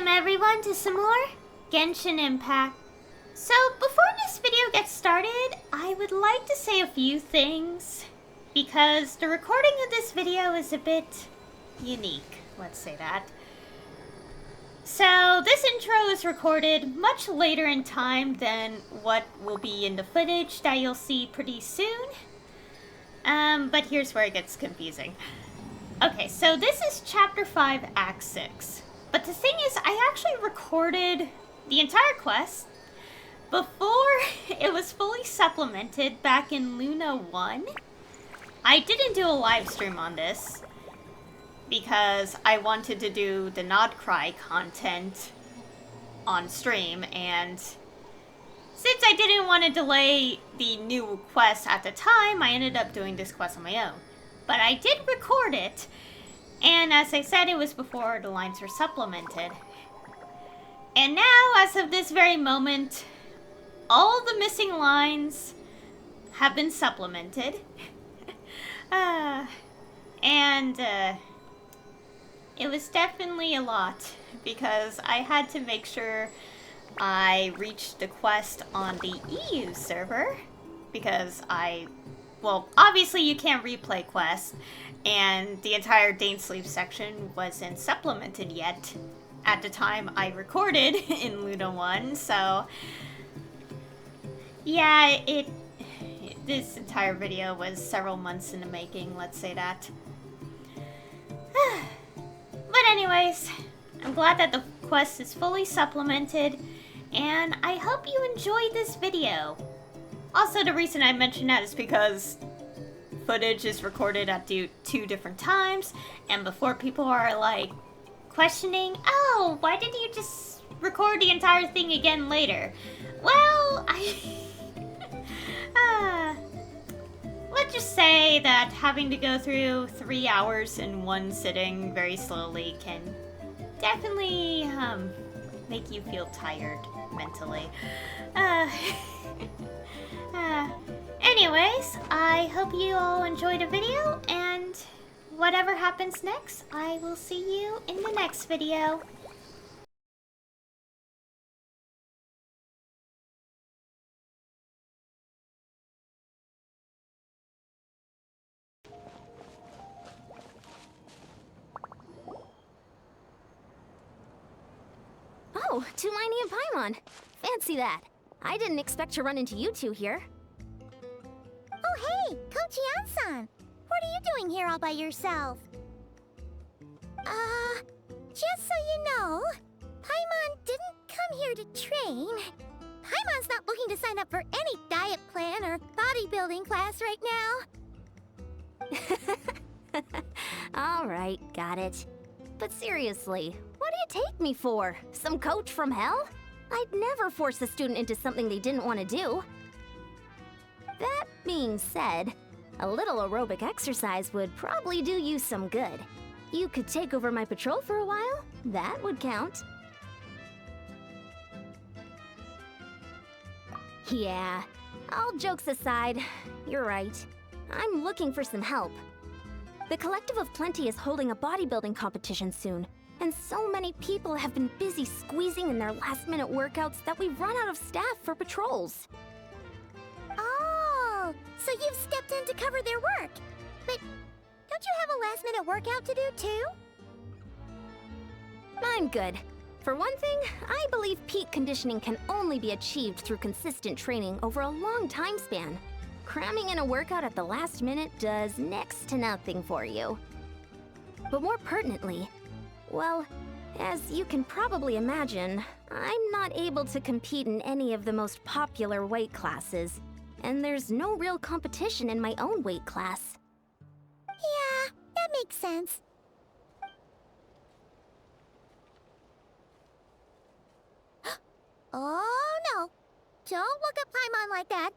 Welcome everyone to some more Genshin Impact. So before this video gets started, I would like to say a few things because the recording of this video is a bit unique, let's say that. So this intro is recorded much later in time than what will be in the footage that you'll see pretty soon. But here's where it gets confusing. Okay, so this is Chapter 5, Act 6. But the thing is, I actually recorded the entire quest before it was fully supplemented back in Luna 1. I didn't do a live stream on this because I wanted to do the Nod Cry content on stream, and since I didn't want to delay the new quest at the time, I ended up doing this quest on my own. But I did record it, and as I said, it was before the lines were supplemented. And now, as of this very moment, all the missing lines have been supplemented. It was definitely a lot, because I had to make sure I reached the quest on the EU server, because well, obviously you can't replay quests, and the entire Dainsleep section wasn't supplemented yet at the time I recorded in Luna 1, so yeah, this entire video was several months in the making, let's say that. But anyways, I'm glad that the quest is fully supplemented, and I hope you enjoyed this video. Also, the reason I mention that is because footage is recorded at two different times, and before people are like questioning, oh, why didn't you just record the entire thing again later? Well, let's just say that having to go through 3 hours in one sitting very slowly can definitely make you feel tired mentally. Anyways, I hope you all enjoyed the video, and whatever happens next, I will see you in the next video. Oh, Tulani and Paimon. Fancy that. I didn't expect to run into you two here. Oh hey, Kochi-san! What are you doing here all by yourself? Just so you know, Paimon didn't come here to train. Paimon's not looking to sign up for any diet plan or bodybuilding class right now. Alright, got it. But seriously, what do you take me for? Some coach from hell? I'd never force a student into something they didn't want to do. That being said, a little aerobic exercise would probably do you some good. You could take over my patrol for a while. That would count. Yeah, all jokes aside, you're right. I'm looking for some help. The Collective of Plenty is holding a bodybuilding competition soon, and so many people have been busy squeezing in their last-minute workouts that we've run out of staff for patrols. Oh, so you've stepped in to cover their work. But don't you have a last-minute workout to do too? I'm good. For one thing, I believe peak conditioning can only be achieved through consistent training over a long time span. Cramming in a workout at the last minute does next to nothing for you. But more pertinently, well, as you can probably imagine, I'm not able to compete in any of the most popular weight classes, and there's no real competition in my own weight class. Yeah, that makes sense. Oh no! Don't look at Paimon like that.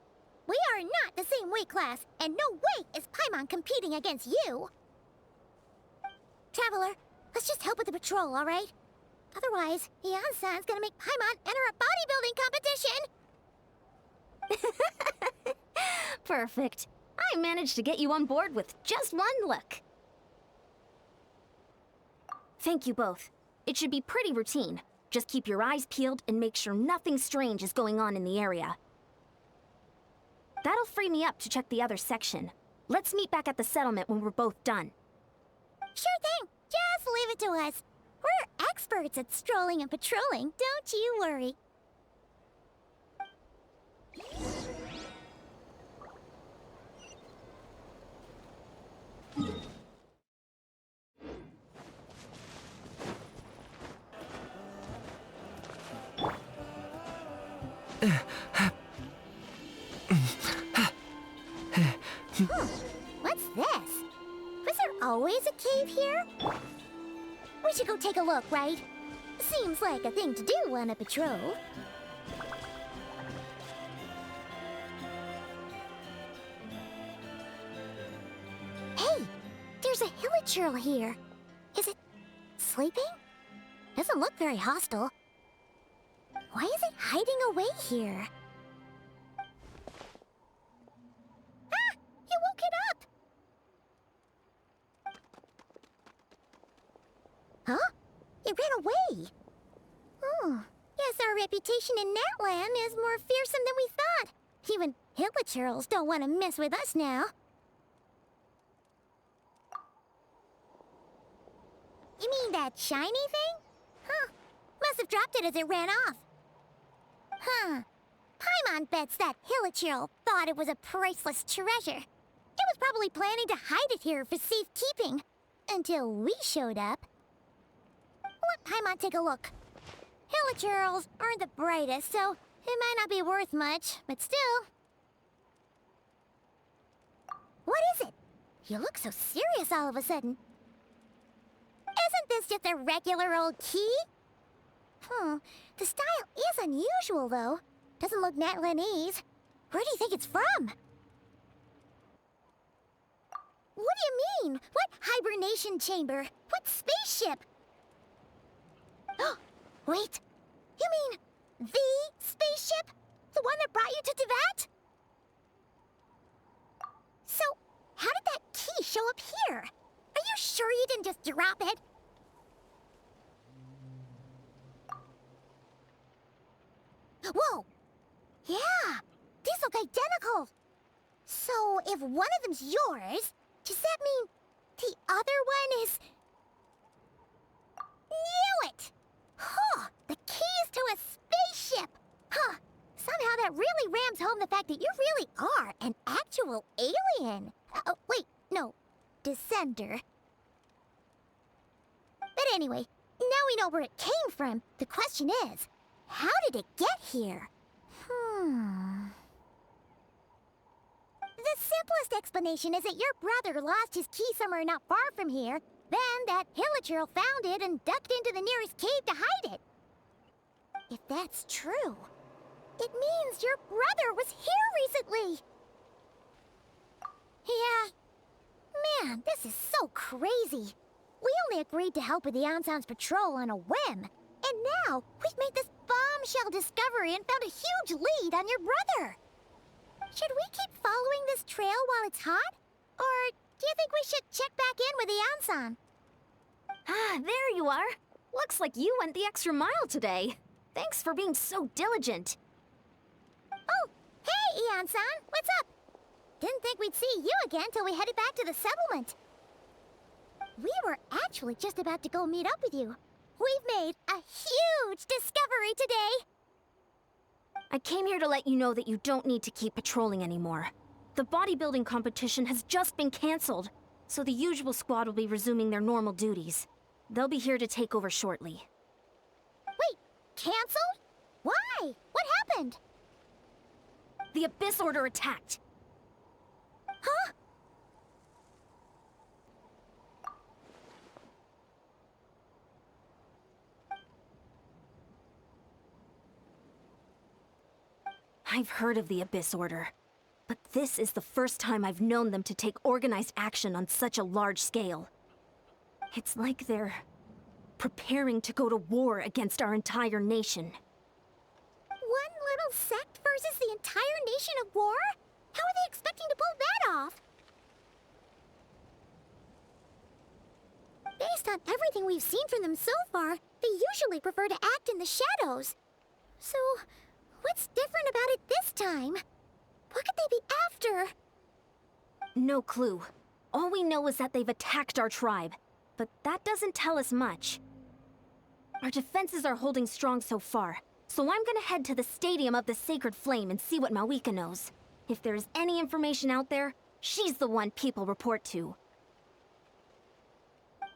We are not the same weight class, and no way is Paimon competing against you! Traveler, let's just help with the patrol, alright? Otherwise, Yan-san's gonna make Paimon enter a bodybuilding competition! Perfect. I managed to get you on board with just one look. Thank you both. It should be pretty routine. Just keep your eyes peeled and make sure nothing strange is going on in the area. That'll free me up to check the other section. Let's meet back at the settlement when we're both done. Sure thing. Just leave it to us. We're experts at strolling and patrolling, don't you worry. What's this? Was there always a cave here? We should go take a look, right? Seems like a thing to do on a patrol. Hey, there's a hilichurl here. Is it sleeping? Doesn't look very hostile. Why is it hiding away here? Ah! You woke it up! Huh? It ran away! Oh, guess our reputation in Natlan is more fearsome than we thought. Even hilichurls don't want to mess with us now. You mean that shiny thing? Huh. Must have dropped it as it ran off. Huh. Paimon bets that hilichurl thought it was a priceless treasure. It was probably planning to hide it here for safekeeping. Until we showed up. Let Paimon take a look. Hilichurls aren't the brightest, so it might not be worth much, but still. What is it? You look so serious all of a sudden. Isn't this just a regular old key? The style is unusual, though. Doesn't look Natlanese. Where do you think it's from? What do you mean? What hibernation chamber? What spaceship? Wait. You mean the spaceship? The one that brought you to Teyvat? So, how did that key show up here? Are you sure you didn't just drop it? Whoa! Yeah! These look identical! So, if one of them's yours, does that mean the other one is... Knew it! Huh! The keys to a spaceship! Huh! Somehow that really rams home the fact that you really are an actual alien! Wait, no. Descender. But anyway, now we know where it came from. The question is, how did it get here? The simplest explanation is that your brother lost his key somewhere not far from here. Then that hilichurl found it and ducked into the nearest cave to hide it. If that's true, it means your brother was here recently. Yeah. Man, this is so crazy. We only agreed to help with the Ensign's patrol on a whim. And now, we've made this bombshell discovery and found a huge lead on your brother. Should we keep following this trail while it's hot? Or do you think we should check back in with the Ensign? Ah, there you are. Looks like you went the extra mile today. Thanks for being so diligent. Oh, hey, Ensign, what's up? Didn't think we'd see you again till we headed back to the settlement. We were actually just about to go meet up with you. We've made a huge discovery today. I came here to let you know that you don't need to keep patrolling anymore. The bodybuilding competition has just been cancelled, so the usual squad will be resuming their normal duties. They'll be here to take over shortly. Wait, cancelled? Why? What happened? The Abyss Order attacked. Huh? I've heard of the Abyss Order, but this is the first time I've known them to take organized action on such a large scale. It's like they're preparing to go to war against our entire nation. One little sect versus the entire nation of war? How are they expecting to pull that off? Based on everything we've seen from them so far, They usually prefer to act in the shadows. So, what's different about it this time? What could they be after? No clue. All we know is that they've attacked our tribe, but that doesn't tell us much. Our defenses are holding strong so far, so I'm gonna head to the Stadium of the Sacred Flame and see what Mawika knows. If there's any information out there, she's the one people report to.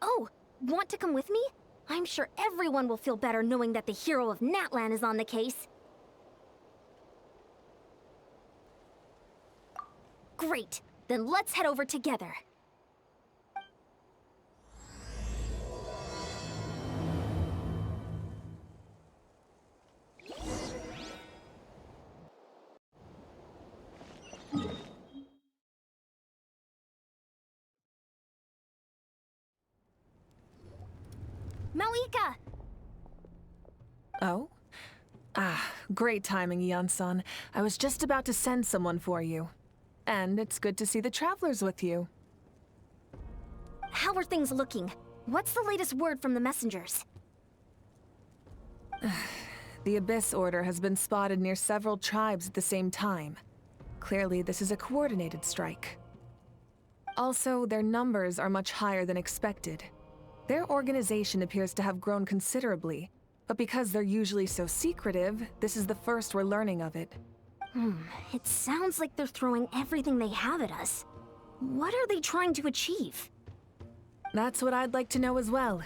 Oh, want to come with me? I'm sure everyone will feel better knowing that the hero of Natlan is on the case. Great, then let's head over together. Mawika! Oh? Ah, great timing, Ian-san. I was just about to send someone for you. And it's good to see the travelers with you. How are things looking? What's the latest word from the messengers? The Abyss Order has been spotted near several tribes at the same time. Clearly, this is a coordinated strike. Also, their numbers are much higher than expected. Their organization appears to have grown considerably, but because they're usually so secretive, this is the first we're learning of it. It sounds like they're throwing everything they have at us. What are they trying to achieve? That's what I'd like to know as well.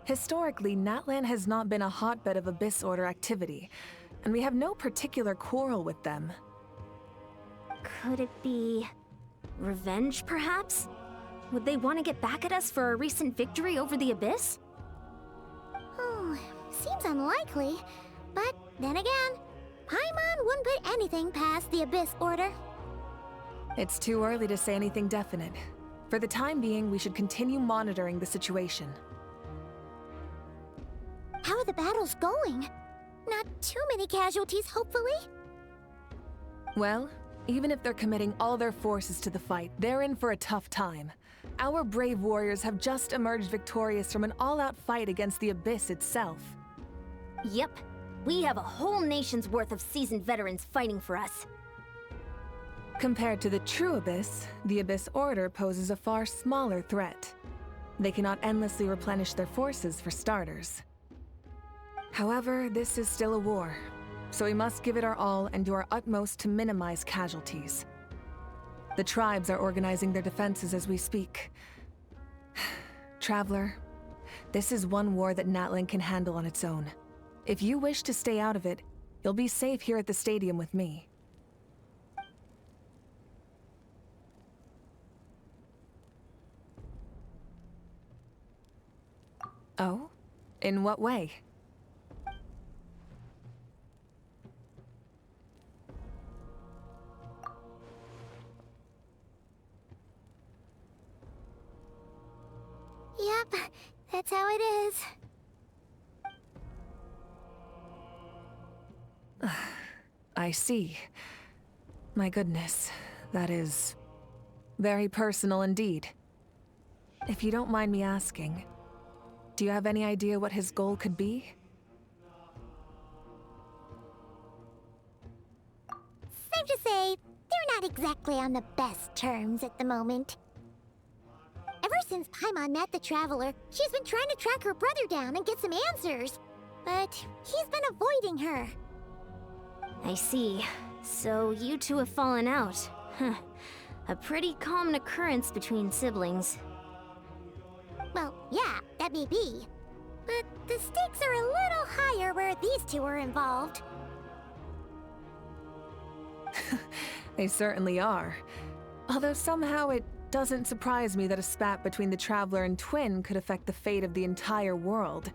Historically, Natlan has not been a hotbed of Abyss Order activity, and we have no particular quarrel with them. Could it be... revenge, perhaps? Would they want to get back at us for a recent victory over the Abyss? Oh, seems unlikely. But then again, Paimon wouldn't put anything past the Abyss Order. It's too early to say anything definite. For the time being, we should continue monitoring the situation. How are the battles going? Not too many casualties, hopefully? Well, even if they're committing all their forces to the fight, they're in for a tough time. Our brave warriors have just emerged victorious from an all-out fight against the Abyss itself. Yep. We have a whole nation's worth of seasoned veterans fighting for us. Compared to the true Abyss, the Abyss Order poses a far smaller threat. They cannot endlessly replenish their forces for starters. However, this is still a war, so we must give it our all and do our utmost to minimize casualties. The tribes are organizing their defenses as we speak. Traveler, this is one war that Natlan can handle on its own. If you wish to stay out of it, you'll be safe here at the stadium with me. Oh? In what way? Yep, that's how it is. I see. My goodness, that is very personal indeed. If you don't mind me asking, do you have any idea what his goal could be? Safe to say, they're not exactly on the best terms at the moment. Ever since Paimon met the Traveler, she's been trying to track her brother down and get some answers. But he's been avoiding her. I see. So you two have fallen out. Huh. A pretty common occurrence between siblings. Well, yeah, that may be. But the stakes are a little higher where these two are involved. They certainly are. Although somehow it doesn't surprise me that a spat between the Traveler and Twin could affect the fate of the entire world.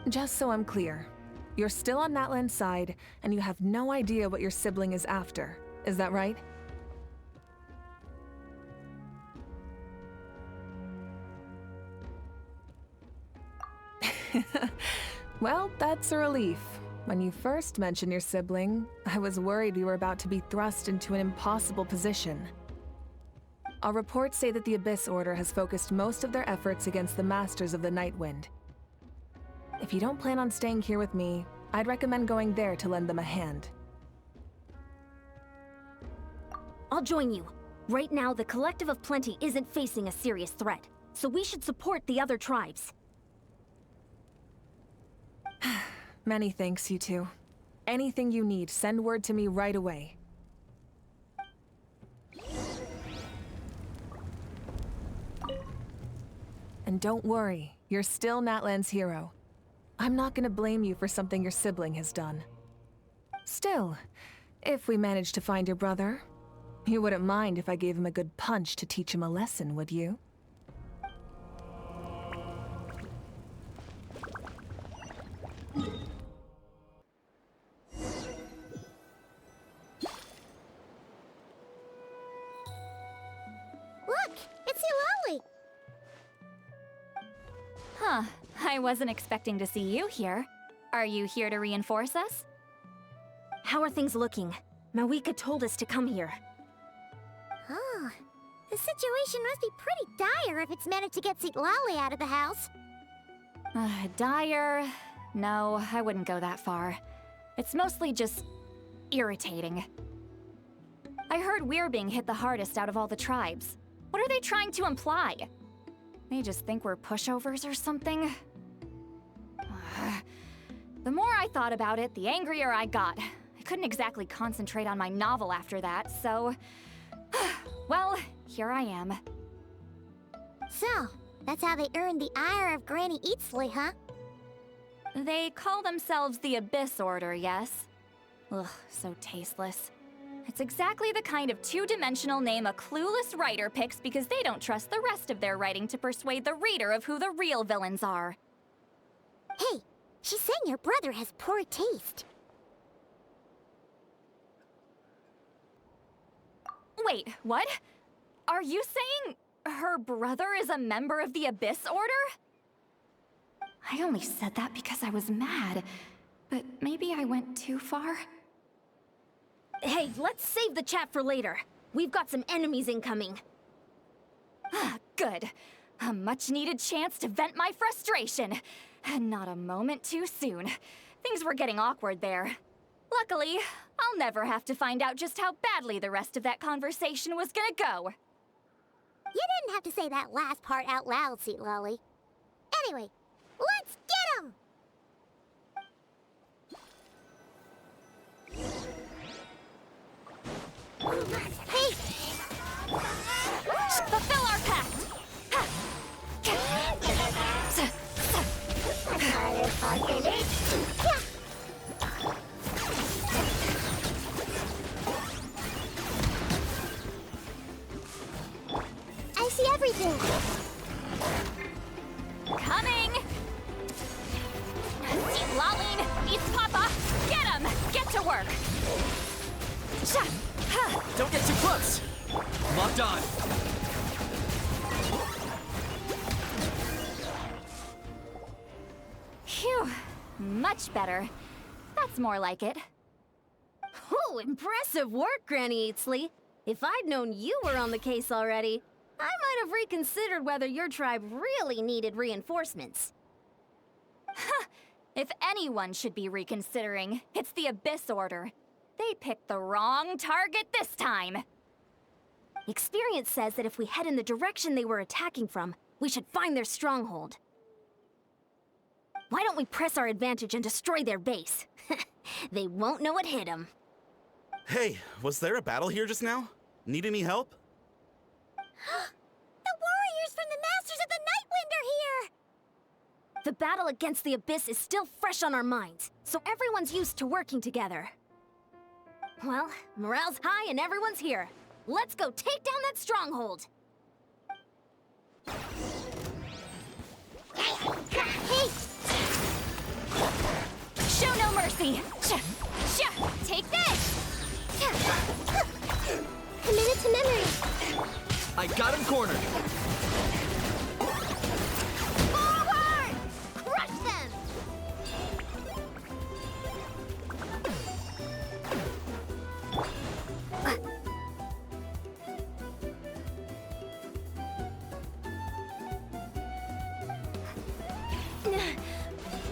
Just so I'm clear, you're still on Natlan's side, and you have no idea what your sibling is after. Is that right? Well, that's a relief. When you first mentioned your sibling, I was worried we were about to be thrust into an impossible position. Our reports say that the Abyss Order has focused most of their efforts against the Masters of the Nightwind. If you don't plan on staying here with me, I'd recommend going there to lend them a hand. I'll join you. Right now, the Collective of Plenty isn't facing a serious threat, so we should support the other tribes. Many thanks, you two. Anything you need, send word to me right away. And don't worry, you're still Natlan's hero. I'm not gonna blame you for something your sibling has done. Still, if we manage to find your brother, you wouldn't mind if I gave him a good punch to teach him a lesson, would you? Look, it's Eulalie! Huh. I wasn't expecting to see you here. Are you here to reinforce us? How are things looking? Mawika told us to come here. Oh, the situation must be pretty dire if it's managed to get Lali out of the house. Dire? No, I wouldn't go that far. It's mostly just irritating. I heard we're being hit the hardest out of all the tribes. What are they trying to imply? They just think we're pushovers or something? The more I thought about it, the angrier I got. I couldn't exactly concentrate on my novel after that, so... well, here I am. So, that's how they earned the ire of Granny Eatsley, huh? They call themselves the Abyss Order, yes? Ugh, so tasteless. It's exactly the kind of two-dimensional name a clueless writer picks because they don't trust the rest of their writing to persuade the reader of who the real villains are. Hey, she's saying your brother has poor taste. Wait, what? Are you saying her brother is a member of the Abyss Order? I only said that because I was mad, but maybe I went too far. Hey, let's save the chat for later. We've got some enemies incoming. Good. A much-needed chance to vent my frustration. Not a moment too soon. Things were getting awkward there. Luckily, I'll never have to find out just how badly the rest of that conversation was gonna go. You didn't have to say that last part out loud, Lali. Anyway, let's get him! Hey! Fulfill our pact! I see everything! Coming! Laline, East Papa, get him! Get to work! Don't get too close! Locked on! Phew, much better. That's more like it. Oh, impressive work, Granny Eatsley. If I'd known you were on the case already, I might have reconsidered whether your tribe really needed reinforcements. If anyone should be reconsidering, it's the Abyss Order. They picked the wrong target this time. Experience says that if we head in the direction they were attacking from, we should find their stronghold. Why don't we press our advantage and destroy their base? They won't know what hit them. Hey, was there a battle here just now? Need any help? The warriors from the Masters of the Nightwind are here! The battle against the Abyss is still fresh on our minds, so everyone's used to working together. Well, morale's high and everyone's here. Let's go take down that stronghold! Hey! Show no mercy! Take this! Committed to memory! I got him cornered! Forward! Crush them!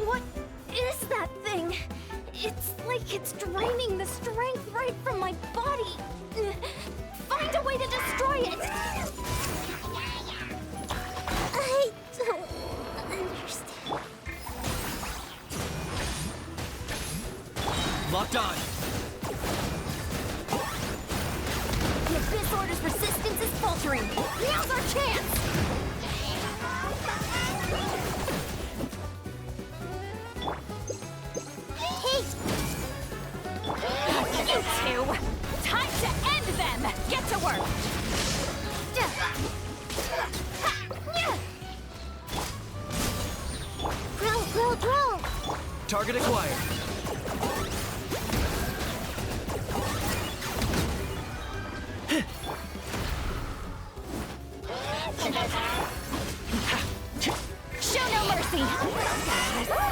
What Locked on. The Abyss Order's resistance is faltering. Now's our chance! Hey! You two! Time to end them! Get to work! Grow! Target acquired. Show no mercy!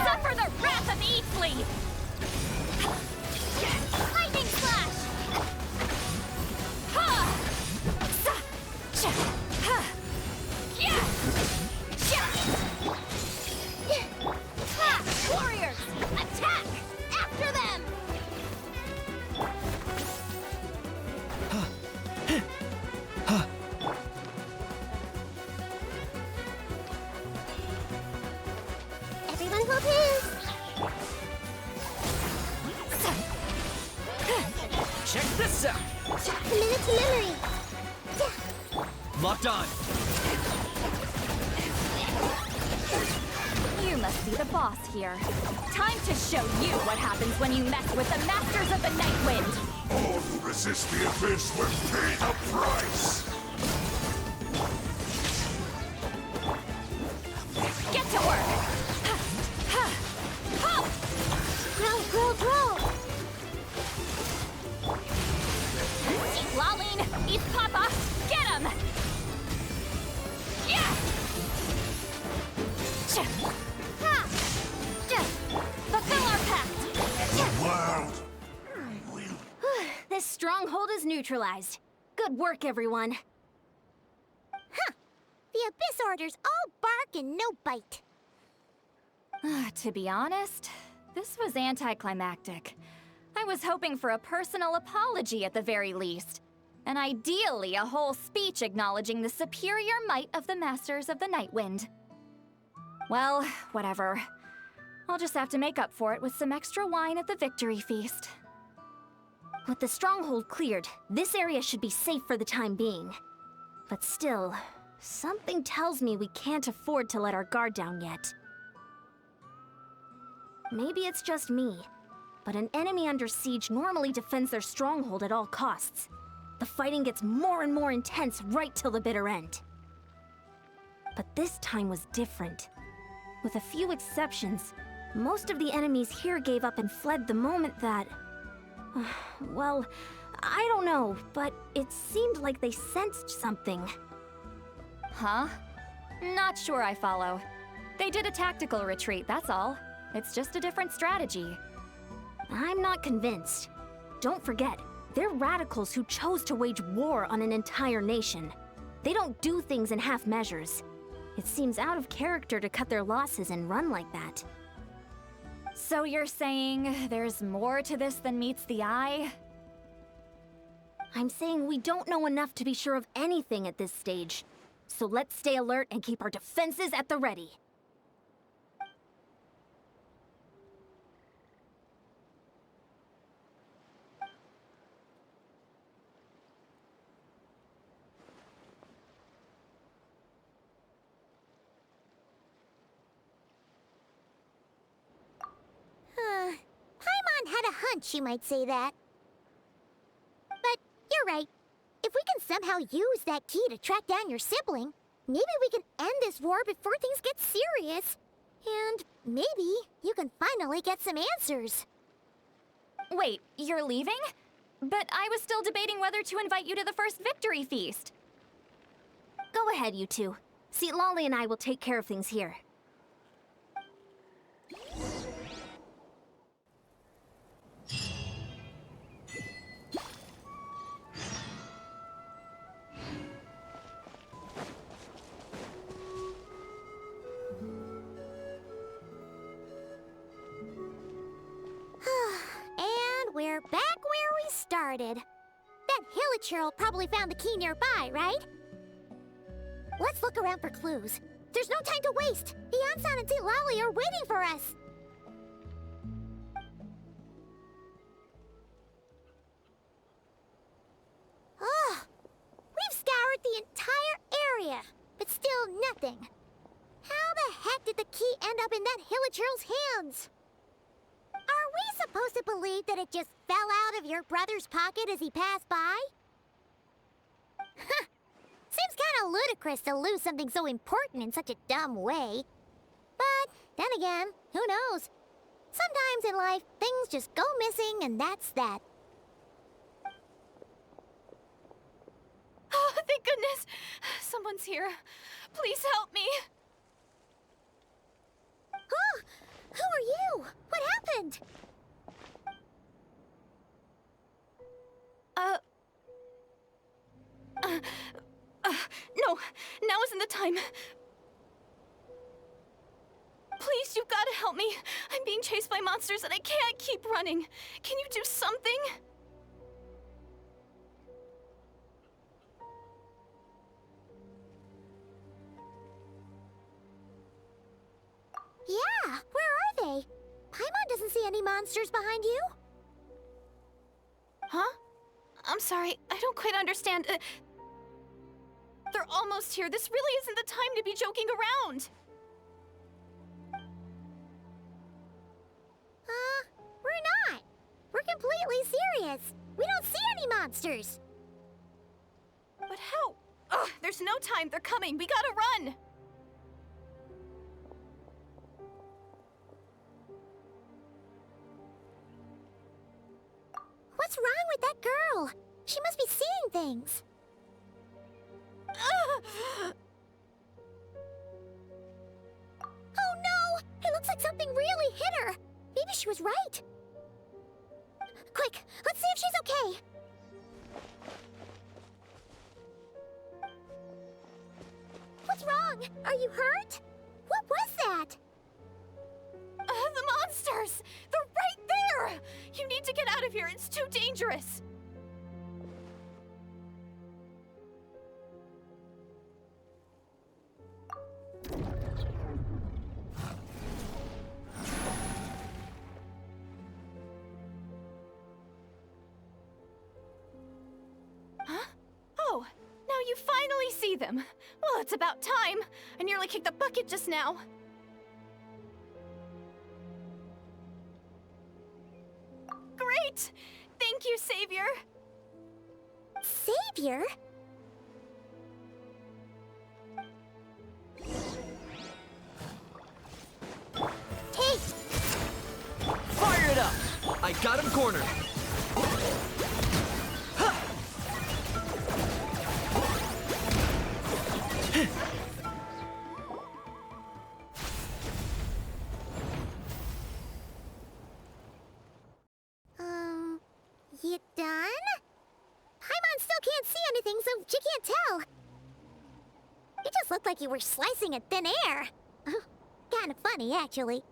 Suffer the wrath of Eatsley! Lightning slash! Ha! Sa! Cha! Ha! Yeah! Cha! Ha! Warriors! Attack! After them! Everyone hold hands! Check this out. Commit to memory! Locked on. You must be the boss here. Time to show you what happens when you mess with the Masters of the Night Wind! All who resist the abyss will pay the price! Get to work! Grow! Eat Laline! Eat Papa! Get him! Yeah! Ha! Fulfill our pact! The world This stronghold is neutralized. Good work, everyone. The Abyss Order's all bark and no bite. To be honest, this was anticlimactic. I was hoping for a personal apology at the very least. And ideally, a whole speech acknowledging the superior might of the Masters of the Night Wind. Well, whatever. I'll just have to make up for it with some extra wine at the victory feast. With the stronghold cleared, this area should be safe for the time being. But still, something tells me we can't afford to let our guard down yet. Maybe it's just me, but an enemy under siege normally defends their stronghold at all costs. The fighting gets more and more intense right till the bitter end. But this time was different. With a few exceptions, most of the enemies here gave up and fled the moment that... well, I don't know, but it seemed like they sensed something. Huh? Not sure I follow. They did a tactical retreat, that's all. It's just a different strategy. I'm not convinced. Don't forget, they're radicals who chose to wage war on an entire nation. They don't do things in half measures. It seems out of character to cut their losses and run like that. So you're saying there's more to this than meets the eye? I'm saying we don't know enough to be sure of anything at this stage. So let's stay alert and keep our defenses at the ready. Paimon had a hunch you might say that. But you're right. If we can somehow use that key to track down your sibling, maybe we can end this war before things get serious. And maybe you can finally get some answers. Wait, you're leaving? But I was still debating whether to invite you to the first victory feast. Go ahead, you two. See, Lolly and I will take care of things here. And we're back where we started. That Hilichurl probably found the key nearby, right? Let's look around for clues. There's no time to waste. The Ansan and St. Lally are waiting for us. girl's hands? Are we supposed to believe that it just fell out of your brother's pocket as he passed by? Seems kinda ludicrous to lose something so important in such a dumb way. But then again, who knows? Sometimes in life, things just go missing and that's that. Oh, thank goodness! Someone's here. Please help me! Oh, who are you? What happened? No, now isn't the time. Please, you've got to help me. I'm being chased by monsters and I can't keep running. Can you do something? Yeah, where are they? Paimon doesn't see any monsters behind you. Huh? I'm sorry, I don't quite understand. They're almost here. This really isn't the time to be joking around. We're not. We're completely serious. We don't see any monsters. But how? Ugh, there's no time. They're coming. We gotta run. What's wrong with that girl? She must be seeing things. Oh no! It looks like something really hit her. Maybe she was right. Quick, let's see if she's okay. What's wrong? Are you hurt? What was that? The monsters! They're right there! You need to get out of here. It's too dangerous. Huh? Oh, now you finally see them. Well, it's about time. I nearly kicked the bucket just now. Great! Thank you, Savior! Savior? Hey! Fire it up! I got him cornered. You done? Paimon still can't see anything, so she can't tell. It just looked like you were slicing at thin air. Kind of funny, actually.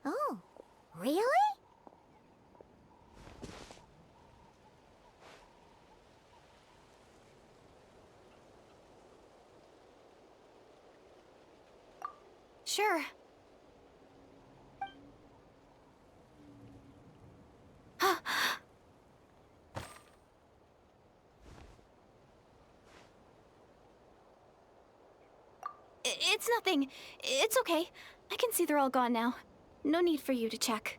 Oh, really? Sure. It's nothing. It's okay. I can see they're all gone now. No need for you to check.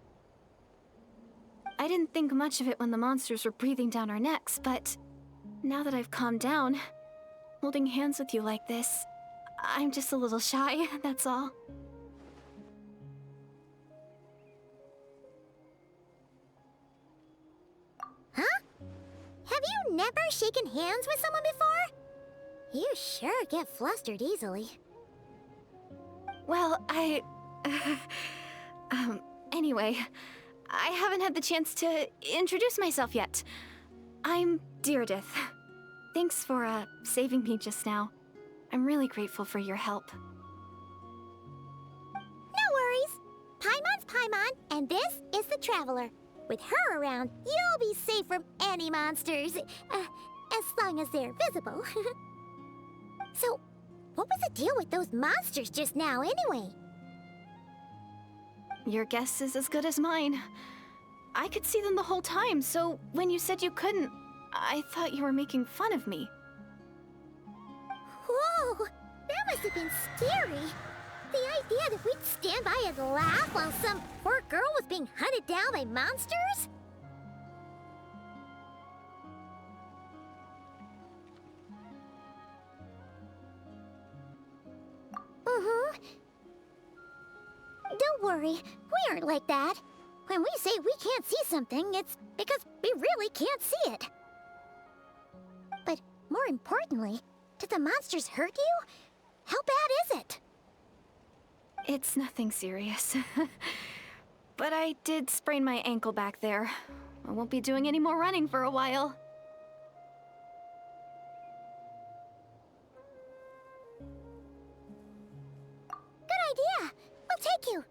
I didn't think much of it when the monsters were breathing down our necks, but now that I've calmed down, holding hands with you like this, I'm just a little shy, that's all. Huh? Have you never shaken hands with someone before? You sure get flustered easily. Well, anyway, I haven't had the chance to introduce myself yet. I'm Deirdith. Thanks for, saving me just now. I'm really grateful for your help. No worries. Paimon's Paimon, and this is the Traveler. With her around, you'll be safe from any monsters. As long as they're visible. So, what was the deal with those monsters just now, anyway? Your guess is as good as mine. I could see them the whole time, so when you said you couldn't, I thought you were making fun of me. Whoa! That must have been scary. The idea that we'd stand by and laugh while some poor girl was being hunted down by monsters? Don't worry, we aren't like that. When we say we can't see something, it's because we really can't see it. But more importantly, did the monsters hurt you? How bad is it? It's nothing serious. But I did sprain my ankle back there. I won't be doing any more running for a while. Good idea! We'll take you!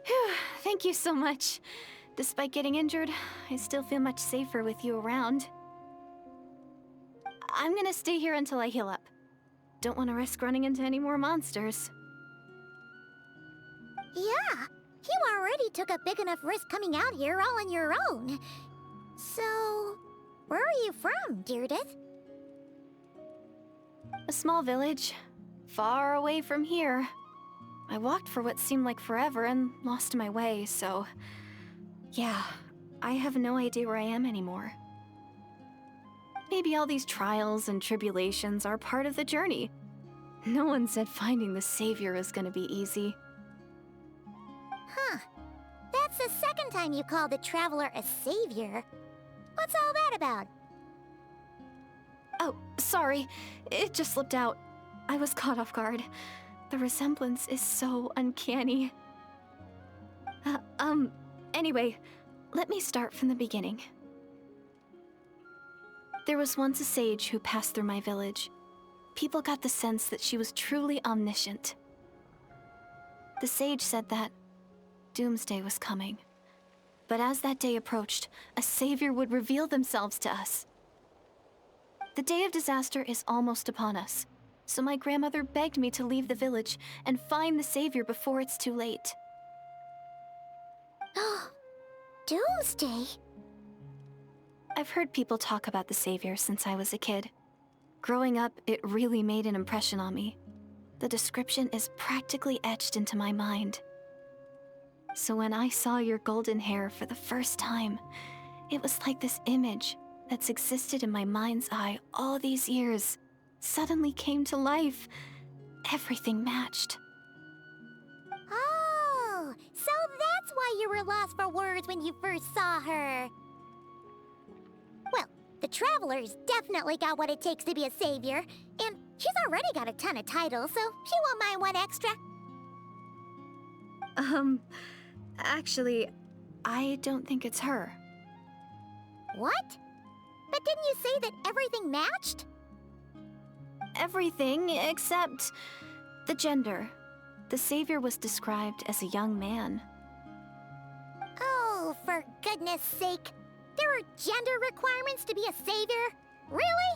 Phew, thank you so much. Despite getting injured, I still feel much safer with you around. I'm gonna stay here until I heal up. Don't want to risk running into any more monsters. Yeah, you already took a big enough risk coming out here all on your own. So, where are you from, Deirdith? A small village, far away from here. I walked for what seemed like forever and lost my way, so... yeah, I have no idea where I am anymore. Maybe all these trials and tribulations are part of the journey. No one said finding the savior is gonna be easy. Huh. That's the second time you called the traveler a savior. What's all that about? Oh, sorry. It just slipped out. I was caught off guard. The resemblance is so uncanny. Anyway, let me start from the beginning. There was once a sage who passed through my village. People got the sense that she was truly omniscient. The sage said that doomsday was coming. But as that day approached, a savior would reveal themselves to us. The day of disaster is almost upon us, so my grandmother begged me to leave the village and find the savior before it's too late. Doomsday? I've heard people talk about the savior since I was a kid. Growing up, it really made an impression on me. The description is practically etched into my mind. So when I saw your golden hair for the first time, it was like this image that's existed in my mind's eye all these years suddenly came to life. Everything matched. Oh, so that's why you were lost for words when you first saw her. Well, the Traveler's definitely got what it takes to be a savior, and she's already got a ton of titles, so she won't mind one extra. Actually, I don't think it's her. What? But didn't you say that everything matched? Everything except the gender. The savior was described as a young man. Oh, for goodness sake. There are gender requirements to be a savior? Really?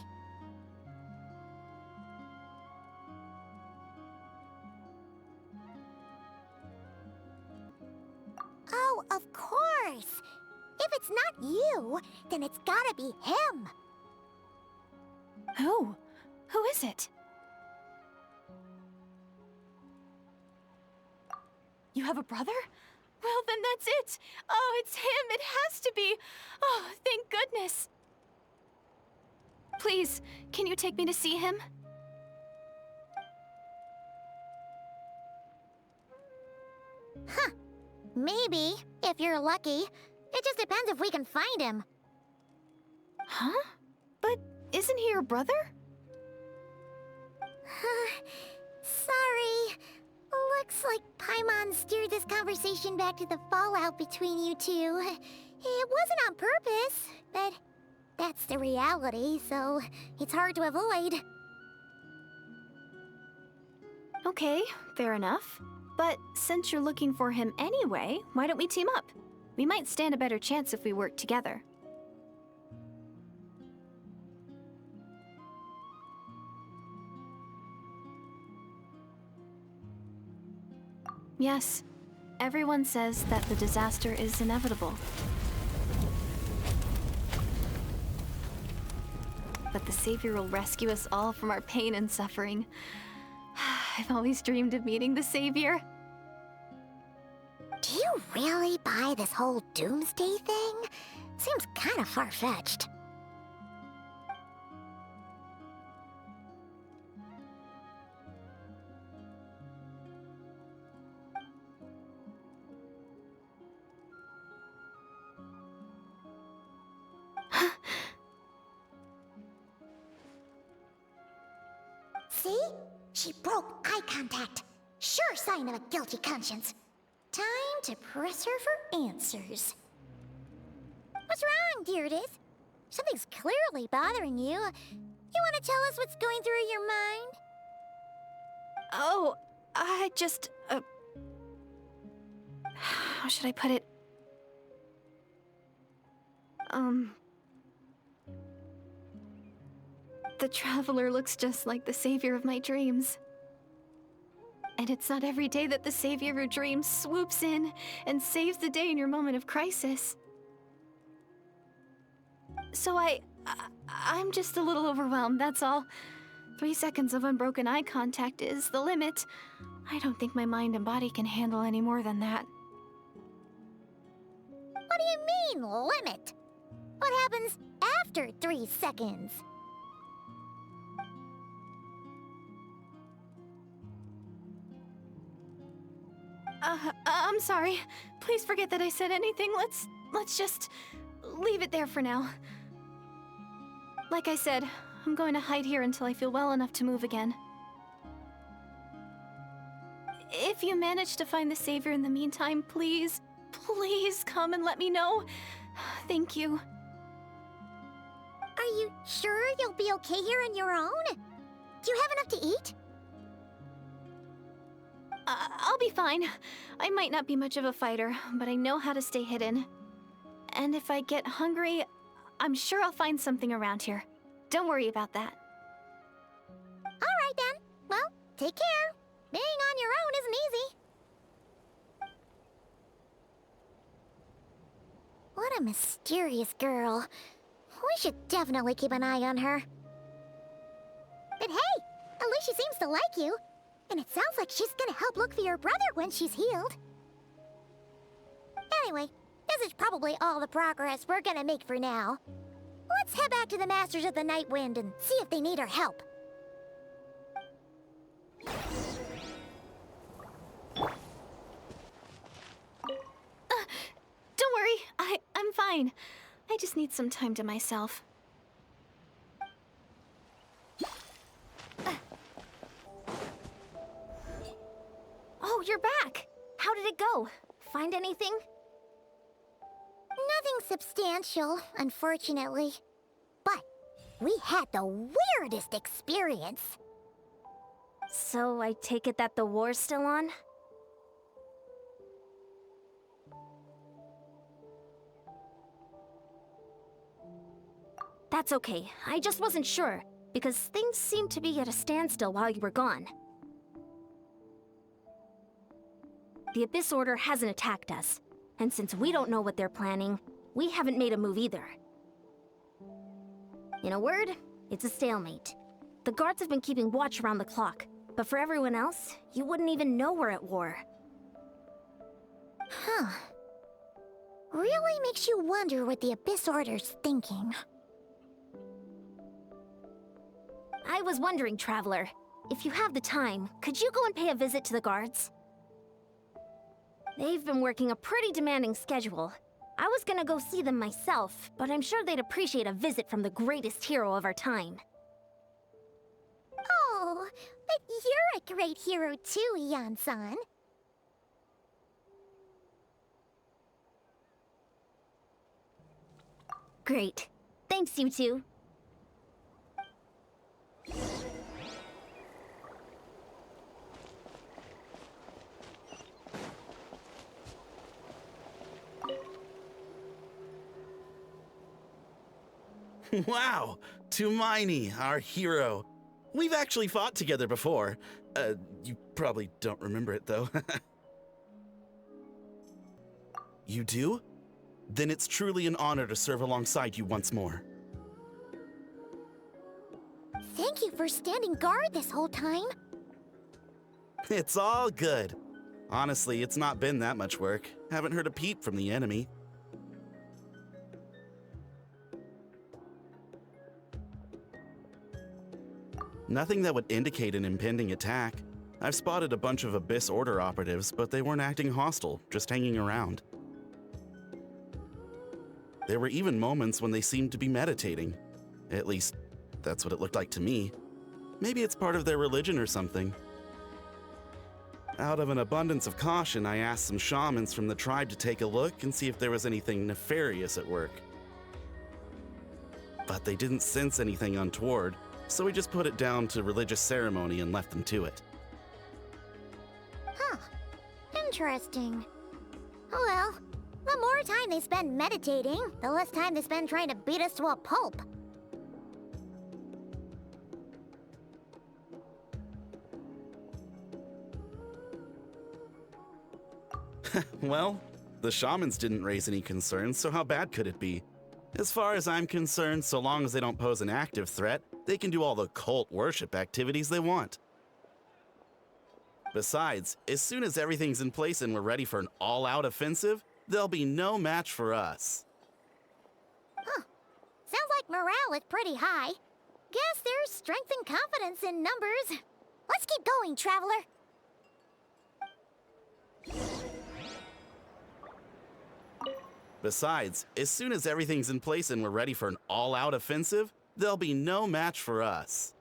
Oh, of course. If it's not you, then it's gotta be him. Who? Who is it? You have a brother? Well, then that's it! Oh, it's him! It has to be! Oh, thank goodness! Please, can you take me to see him? Huh. Maybe, if you're lucky. It just depends if we can find him. Huh? But isn't he your brother? Sorry. Looks like Paimon steered this conversation back to the fallout between you two. It wasn't on purpose, but that's the reality, so it's hard to avoid. Okay, fair enough. But since you're looking for him anyway, why don't we team up? We might stand a better chance if we work together. Yes, everyone says that the disaster is inevitable. But the Savior will rescue us all from our pain and suffering. I've always dreamed of meeting the Savior. Do you really buy this whole doomsday thing? Seems kind of far-fetched. See? She broke eye contact. Sure sign of a guilty conscience. Time to press her for answers. What's wrong, Deirdis? Something's clearly bothering you. You want to tell us what's going through your mind? Oh, I just, how should I put it? The Traveler looks just like the Savior of my dreams. And it's not every day that the Savior of your dreams swoops in and saves the day in your moment of crisis. So I'm just a little overwhelmed, that's all. 3 seconds of unbroken eye contact is the limit. I don't think my mind and body can handle any more than that. What do you mean, limit? What happens after 3 seconds? I'm sorry. Please forget that I said anything. Let's just leave it there for now. Like I said, I'm going to hide here until I feel well enough to move again. If you manage to find the Savior in the meantime, please come and let me know. Thank you. Are you sure you'll be okay here on your own? Do you have enough to eat? I'll be fine. I might not be much of a fighter, but I know how to stay hidden. And if I get hungry, I'm sure I'll find something around here. Don't worry about that. Alright then. Well, take care. Being on your own isn't easy. What a mysterious girl. We should definitely keep an eye on her. But hey, at least she seems to like you. And it sounds like she's gonna help look for your brother when she's healed. Anyway, this is probably all the progress we're gonna make for now. Let's head back to the Masters of the Night Wind and see if they need our help. Don't worry, I'm fine. I just need some time to myself. Oh, you're back! How did it go? Find anything? Nothing substantial, unfortunately. But we had the weirdest experience. So I take it that the war's still on? That's okay. I just wasn't sure, because things seemed to be at a standstill while you were gone. The Abyss Order hasn't attacked us, and since we don't know what they're planning, we haven't made a move either. In a word, it's a stalemate. The guards have been keeping watch around the clock, but for everyone else, you wouldn't even know we're at war. Huh. Really makes you wonder what the Abyss Order's thinking. I was wondering, Traveler, if you have the time, could you go and pay a visit to the guards? They've been working a pretty demanding schedule. I was gonna go see them myself, but I'm sure they'd appreciate a visit from the greatest hero of our time. Oh, but you're a great hero too, Yan-san. Great. Thanks, you two. Wow, Tumaini, our hero. We've actually fought together before. You probably don't remember it, though. You do? Then it's truly an honor to serve alongside you once more. Thank you for standing guard this whole time. It's all good. Honestly, it's not been that much work. Haven't heard a peep from the enemy. Nothing that would indicate an impending attack. I've spotted a bunch of Abyss Order operatives, but they weren't acting hostile, just hanging around. There were even moments when they seemed to be meditating. At least, that's what it looked like to me. Maybe it's part of their religion or something. Out of an abundance of caution, I asked some shamans from the tribe to take a look and see if there was anything nefarious at work. But they didn't sense anything untoward, so we just put it down to religious ceremony and left them to it. Huh. Interesting. Oh well, the more time they spend meditating, the less time they spend trying to beat us to a pulp. Well, the shamans didn't raise any concerns, so how bad could it be? As far as I'm concerned, so long as they don't pose an active threat, they can do all the cult worship activities they want. Besides, as soon as everything's in place and we're ready for an all-out offensive, there'll be no match for us. Huh. Sounds like morale is pretty high. Guess there's strength and confidence in numbers. Let's keep going, traveler. Besides, as soon as everything's in place and we're ready for an all-out offensive, there'll be no match for us.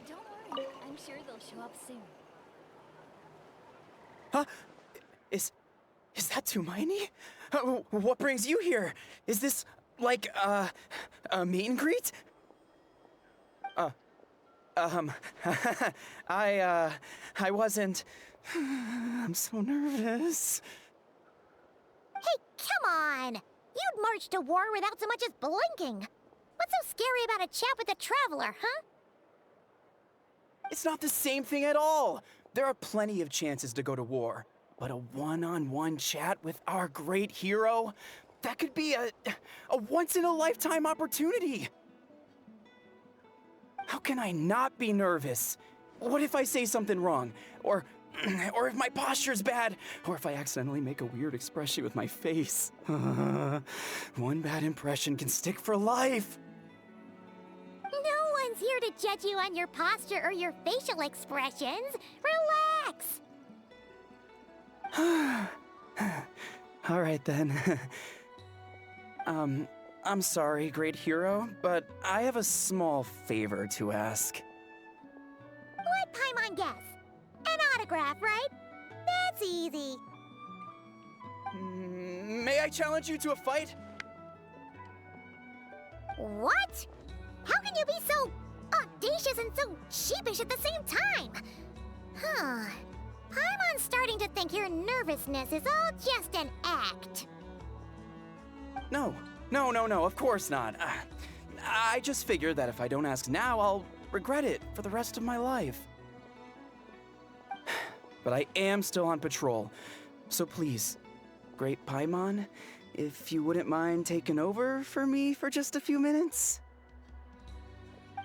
Don't worry, I'm sure they'll show up soon. Huh? Is that Tumaini? What brings you here? Is this, like, a meet and greet? I wasn't... I'm so nervous. Hey, come on! You'd march to war without so much as blinking. What's so scary about a chat with a traveler, huh? It's not the same thing at all. There are plenty of chances to go to war. But a one-on-one chat with our great hero? That could be a once-in-a-lifetime opportunity. How can I not be nervous? What if I say something wrong? Or if my posture's bad? Or if I accidentally make a weird expression with my face? One bad impression can stick for life. No one's here to judge you on your posture or your facial expressions. Relax! All right then. I'm sorry, great hero, but I have a small favor to ask. Let Paimon guess. An autograph, right? That's easy. May I challenge you to a fight? What? How can you be so audacious and so sheepish at the same time? Huh. Paimon's starting to think your nervousness is all just an act. No, of course not. I just figured that if I don't ask now, I'll regret it for the rest of my life. But I am still on patrol, so please, Great Paimon, if you wouldn't mind taking over for me for just a few minutes?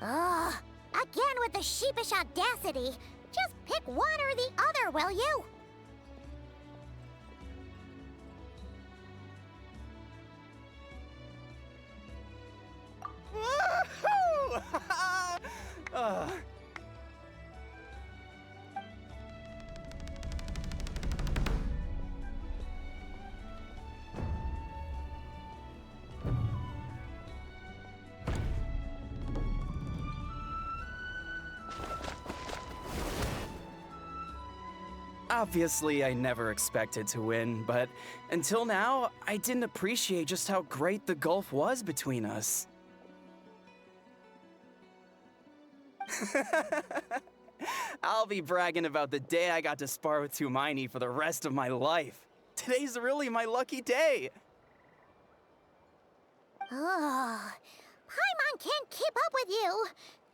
Ugh, again with the sheepish audacity. Just pick one or the other, will you? Obviously, I never expected to win, but until now, I didn't appreciate just how great the gulf was between us. I'll be bragging about the day I got to spar with Tumaini for the rest of my life. Today's really my lucky day. Ugh, Paimon can't keep up with you.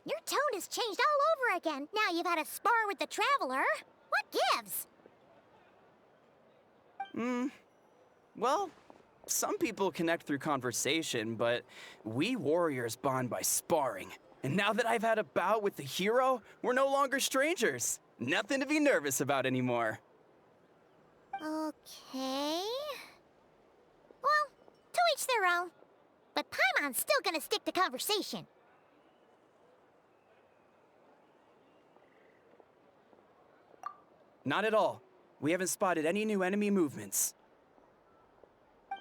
Your tone has changed all over again. Now you've had a spar with the Traveler. What gives? Well, some people connect through conversation, but we warriors bond by sparring. And now that I've had a bout with the hero, we're no longer strangers. Nothing to be nervous about anymore. Okay. Well, to each their own. But Paimon's still gonna stick to conversation. Not at all. We haven't spotted any new enemy movements.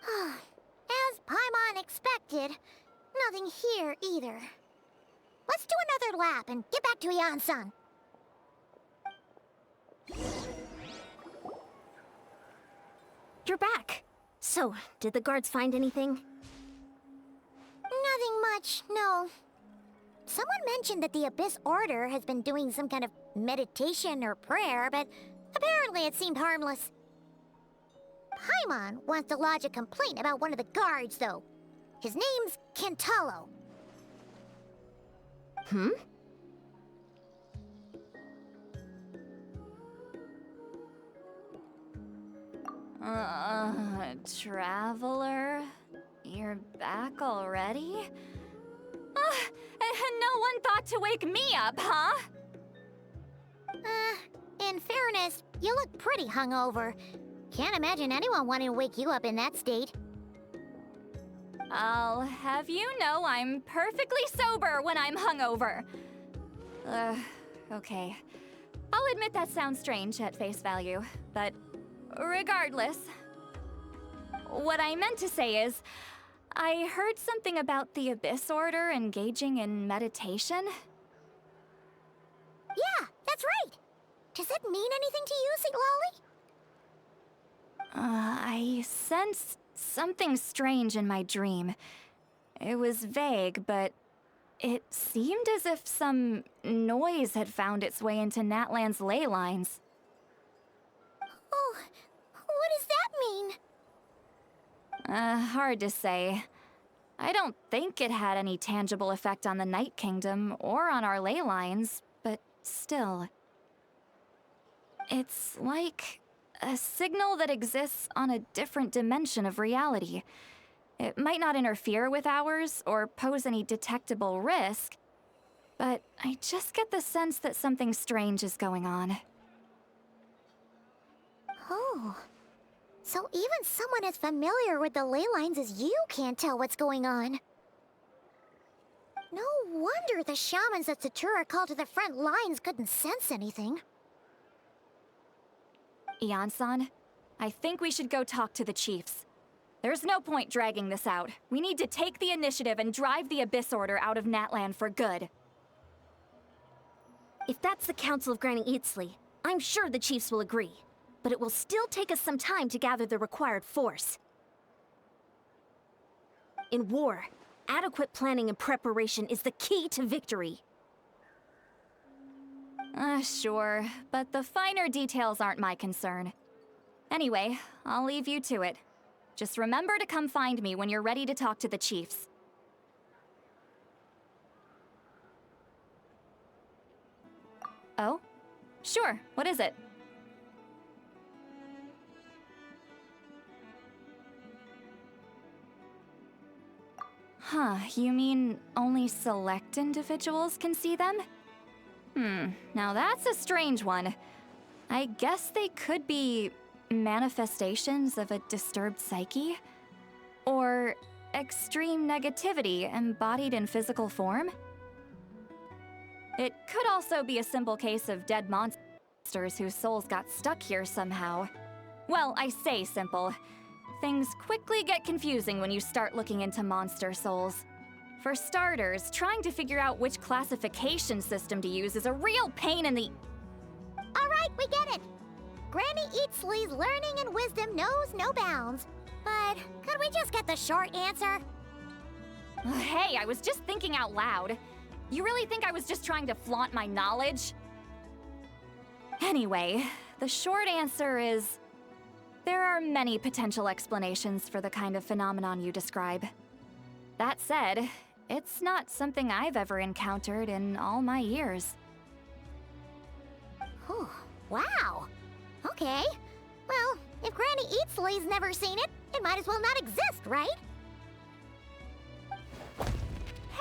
As Paimon expected, nothing here either. Let's do another lap and get back to Yan-san. You're back. So, did the guards find anything? Nothing much, no. Someone mentioned that the Abyss Order has been doing some kind of meditation or prayer, but apparently it seemed harmless. Paimon wants to lodge a complaint about one of the guards, though. His name's Kentalo. Hmm? Traveler? You're back already? No one thought to wake me up, huh? In fairness, you look pretty hungover. Can't imagine anyone wanting to wake you up in that state. I'll have you know I'm perfectly sober when I'm hungover. Okay. I'll admit that sounds strange at face value, but regardless. What I meant to say is, I heard something about the Abyss Order engaging in meditation. Yeah, that's right. Does it mean anything to you, St. Lolly? I sensed something strange in my dream. It was vague, but it seemed as if some noise had found its way into Natlan's ley lines. Oh, what does that mean? Hard to say. I don't think it had any tangible effect on the Night Kingdom or on our ley lines, but still. It's like a signal that exists on a different dimension of reality. It might not interfere with ours or pose any detectable risk, but I just get the sense that something strange is going on. Oh. So even someone as familiar with the ley lines as you can't tell what's going on. No wonder the shamans that Satura called to the front lines couldn't sense anything. Yan-san, I think we should go talk to the chiefs. There's no point dragging this out. We need to take the initiative and drive the Abyss Order out of Natlan for good. If that's the Council of Granny Eatsley, I'm sure the chiefs will agree. But it will still take us some time to gather the required force. In war, adequate planning and preparation is the key to victory. Sure, but the finer details aren't my concern. Anyway, I'll leave you to it. Just remember to come find me when you're ready to talk to the chiefs. Oh? Sure, what is it? Huh, you mean only select individuals can see them? Now that's a strange one. I guess they could be manifestations of a disturbed psyche? Or extreme negativity embodied in physical form? It could also be a simple case of dead monsters whose souls got stuck here somehow. Well, I say simple. Things quickly get confusing when you start looking into monster souls. For starters, trying to figure out which classification system to use is a real pain in the... All right, we get it. Granny Eatsley's learning and wisdom knows no bounds. But could we just get the short answer? Hey, I was just thinking out loud. You really think I was just trying to flaunt my knowledge? Anyway, the short answer is... there are many potential explanations for the kind of phenomenon you describe. That said, It's not something I've ever encountered in all my years. Whew, wow. Okay. Well, if Granny Eatsley's never seen it, it might as well not exist, right?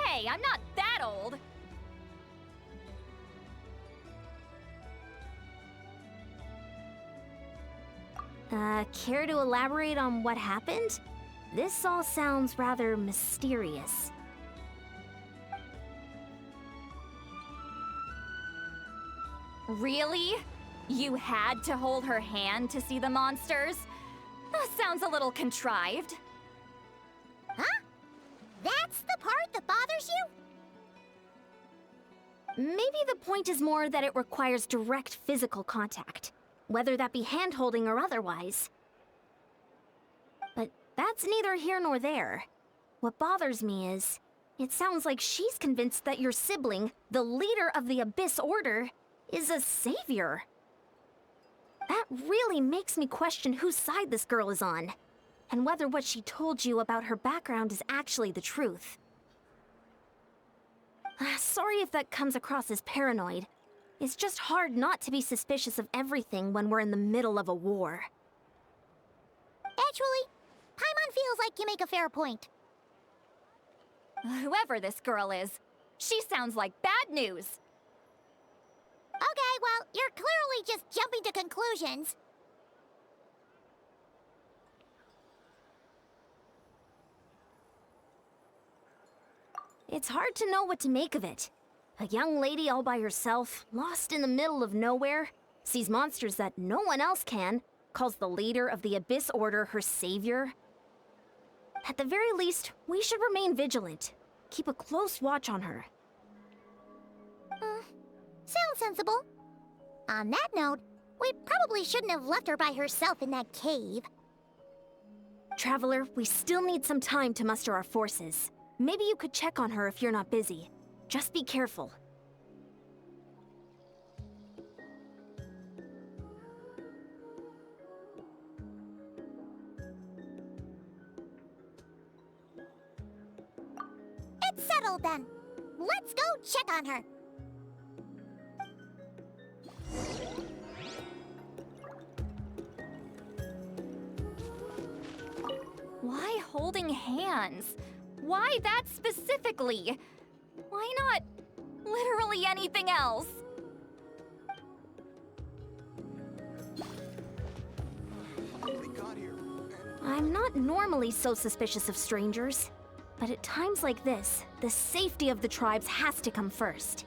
Hey, I'm not that old! Care to elaborate on what happened? This all sounds rather mysterious. Really? You had to hold her hand to see the monsters? That sounds a little contrived. Huh? That's the part that bothers you? Maybe the point is more that it requires direct physical contact, whether that be hand-holding or otherwise. But that's neither here nor there. What bothers me is, it sounds like she's convinced that your sibling, the leader of the Abyss Order, is a savior. That really makes me question whose side this girl is on, and whether what she told you about her background is actually the truth. Sorry if that comes across as paranoid. It's just hard not to be suspicious of everything when we're in the middle of a war. Actually, Paimon feels like you make a fair point. Whoever this girl is, she sounds like bad news. Okay, well, you're clearly just jumping to conclusions. It's hard to know what to make of it. A young lady all by herself, lost in the middle of nowhere, sees monsters that no one else can, calls the leader of the Abyss Order her savior. At the very least, we should remain vigilant. Keep a close watch on her. Sounds sensible. On that note, we probably shouldn't have left her by herself in that cave. Traveler, we still need some time to muster our forces. Maybe you could check on her if you're not busy. Just be careful. It's settled then. Let's go check on her. Why holding hands? Why that specifically? Why not literally anything else? I'm not normally so suspicious of strangers, but at times like this, the safety of the tribes has to come first.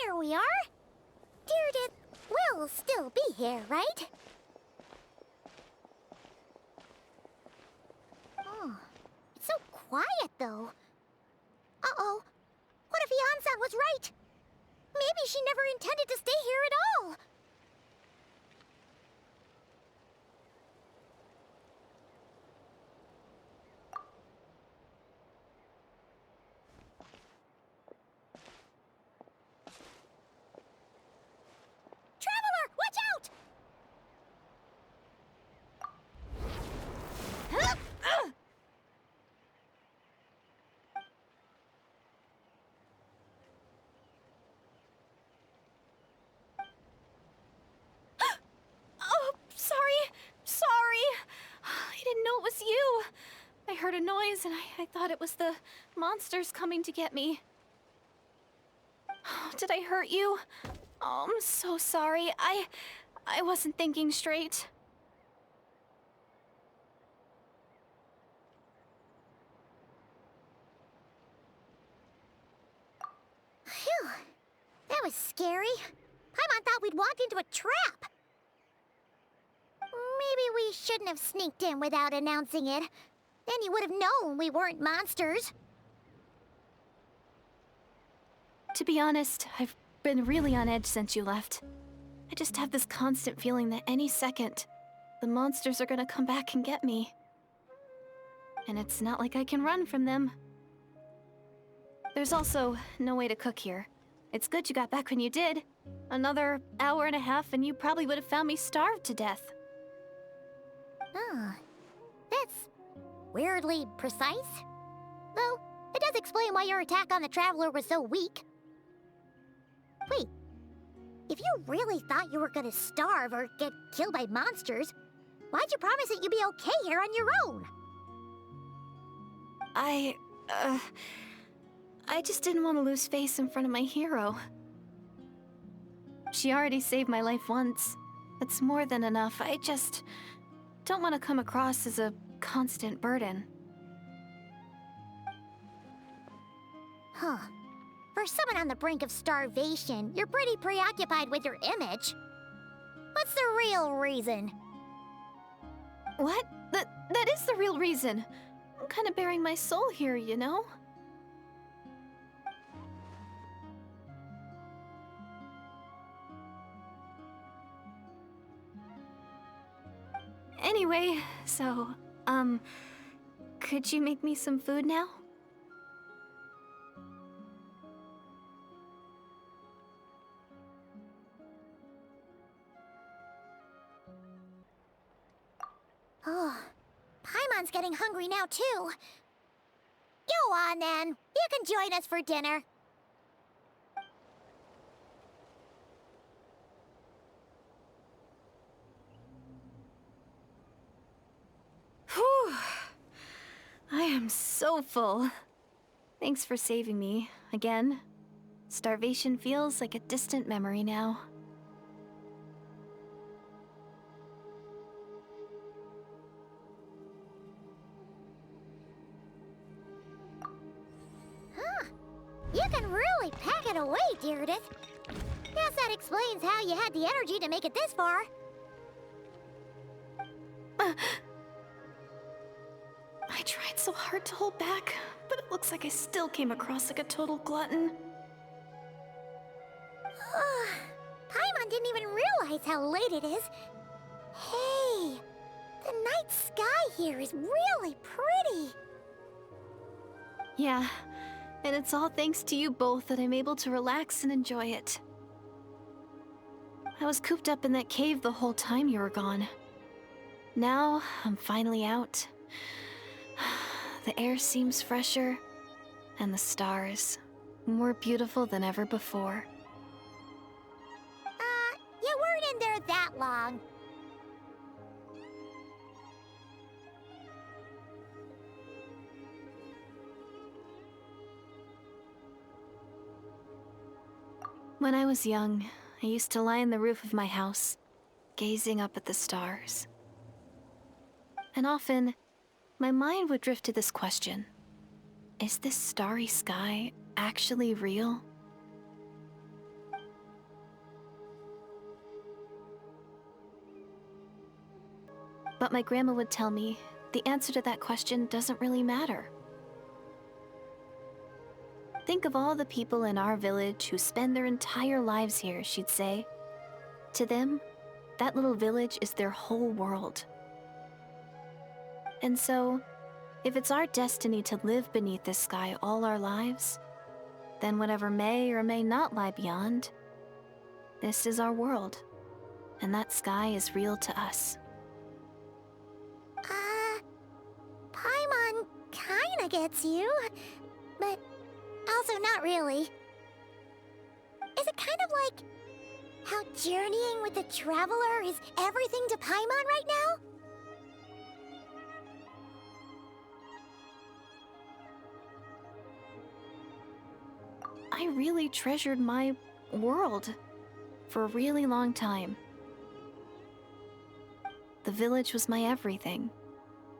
Here we are. Deirdre will still be here, right? Oh, it's so quiet though. Uh-oh. What if Yansan was right? Maybe she never intended to stay here at all. Traveler, watch out! Oh, sorry. I didn't know it was you. I heard a noise and I thought it was the monsters coming to get me. Oh, did I hurt you? Oh, I'm so sorry. I wasn't thinking straight. Phew. That was scary. Paimon thought we'd walked into a trap. Maybe we shouldn't have sneaked in without announcing it. Then you would have known we weren't monsters. To be honest, I've been really on edge since you left. I just have this constant feeling that any second, the monsters are gonna come back and get me. And it's not like I can run from them. There's also no way to cook here. It's good you got back when you did. Another hour and a half and you probably would have found me starved to death. Oh, that's weirdly precise. Though, it does explain why your attack on the Traveler was so weak. Wait, if you really thought you were gonna starve or get killed by monsters, why'd you promise that you'd be okay here on your own? I just didn't want to lose face in front of my hero. She already saved my life once. That's more than enough. I just don't want to come across as a constant burden. Huh. For someone on the brink of starvation, you're pretty preoccupied with your image. What's the real reason? What? That is the real reason. I'm kind of bearing my soul here, you know? Anyway, so, could you make me some food now? Oh, Paimon's getting hungry now, too. Go on, then. You can join us for dinner. Whew. I am so full. Thanks for saving me, again. Starvation feels like a distant memory now. You can really pack it away, Deirdith. Guess that explains how you had the energy to make it this far. I tried so hard to hold back, but it looks like I still came across like a total glutton. Paimon didn't even realize how late it is. Hey, the night sky here is really pretty. Yeah, and it's all thanks to you both that I'm able to relax and enjoy it. I was cooped up in that cave the whole time you were gone. Now, I'm finally out. The air seems fresher, and the stars more beautiful than ever before. You weren't in there that long. When I was young, I used to lie on the roof of my house, gazing up at the stars. And often, my mind would drift to this question. Is this starry sky actually real? But my grandma would tell me the answer to that question doesn't really matter. Think of all the people in our village who spend their entire lives here, she'd say. To them, that little village is their whole world. And so, if it's our destiny to live beneath this sky all our lives, then whatever may or may not lie beyond, this is our world, and that sky is real to us. Paimon kinda gets you, but also not really. Is it kind of like how journeying with the Traveler is everything to Paimon right now? I really treasured my world for a really long time. The village was my everything.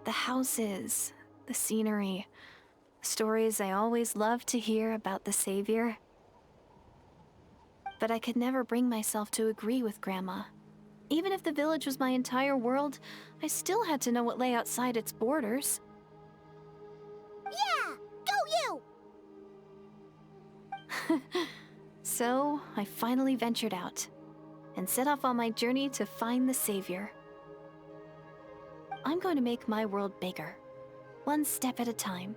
The houses, the scenery, stories I always loved to hear about the Savior. But I could never bring myself to agree with Grandma. Even if the village was my entire world, I still had to know what lay outside its borders. Yeah! Go you! So, I finally ventured out, and set off on my journey to find the Savior. I'm going to make my world bigger, one step at a time.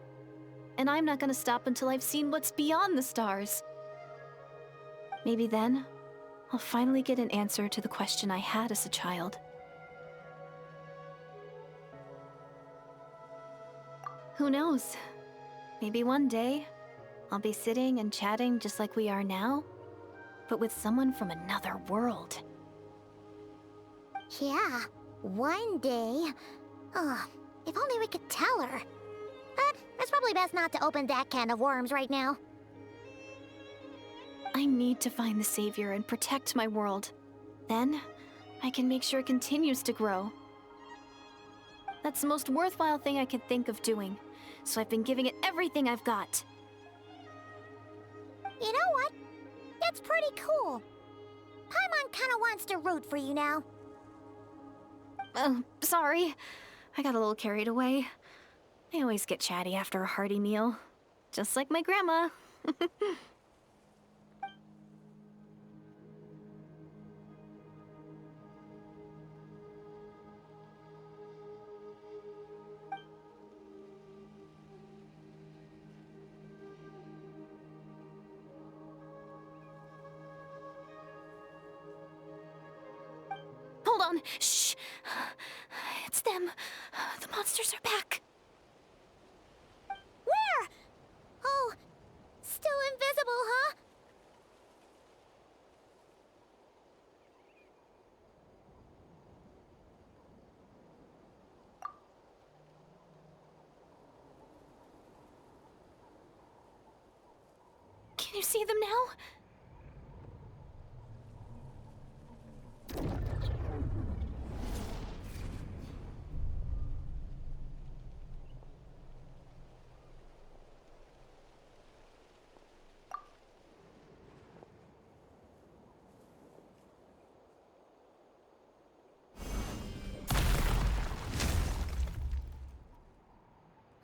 And I'm not going to stop until I've seen what's beyond the stars. Maybe then, I'll finally get an answer to the question I had as a child. Who knows? Maybe one day, I'll be sitting and chatting just like we are now, but with someone from another world. Yeah, one day. Oh, if only we could tell her. But it's probably best not to open that can of worms right now. I need to find the Savior and protect my world. Then, I can make sure it continues to grow. That's the most worthwhile thing I could think of doing, so I've been giving it everything I've got. You know what? That's pretty cool. Paimon kinda wants to root for you now. Oh, sorry. I got a little carried away. I always get chatty after a hearty meal. Just like my grandma. Hold on. Shh. It's them. The monsters are back. Where? Oh, still invisible, huh? Can you see them now?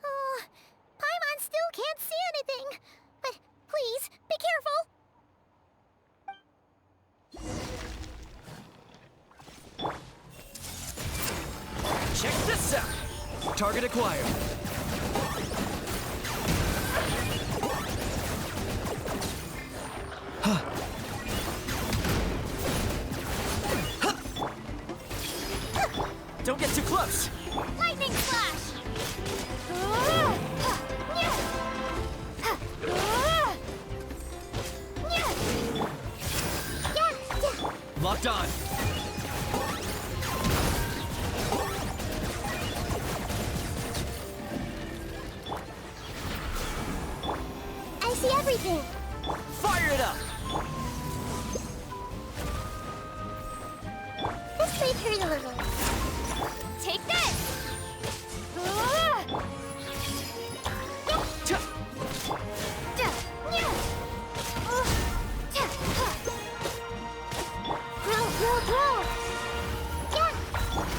Oh, Paimon still can't see anything. But please, be careful. Check this out! Target acquired. Don't get too close! Lightning slash! Locked on. I see everything. Fire it up! This may hurt a little. Take this!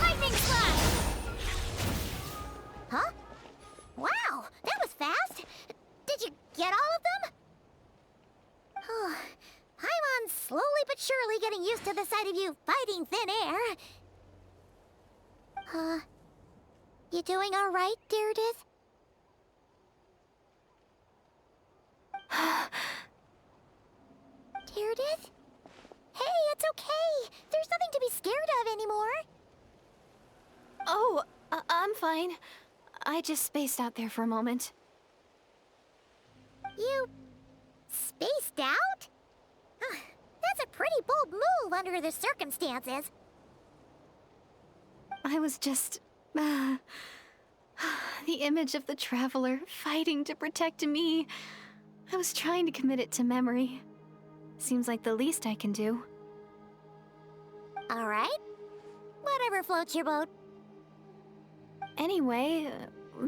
Lightning slash! Huh? Wow, that was fast. Did you get all of them? Oh, Paimon's slowly but surely getting used to the sight of you fighting thin air. You doing all right, Deirdith? Deirdith? Hey, it's okay. There's nothing to be scared of anymore. Oh, I'm fine. I just spaced out there for a moment. You spaced out? That's a pretty bold move under the circumstances. I was just... the image of the Traveler fighting to protect me. I was trying to commit it to memory. Seems like the least I can do. All right. Whatever floats your boat. Anyway,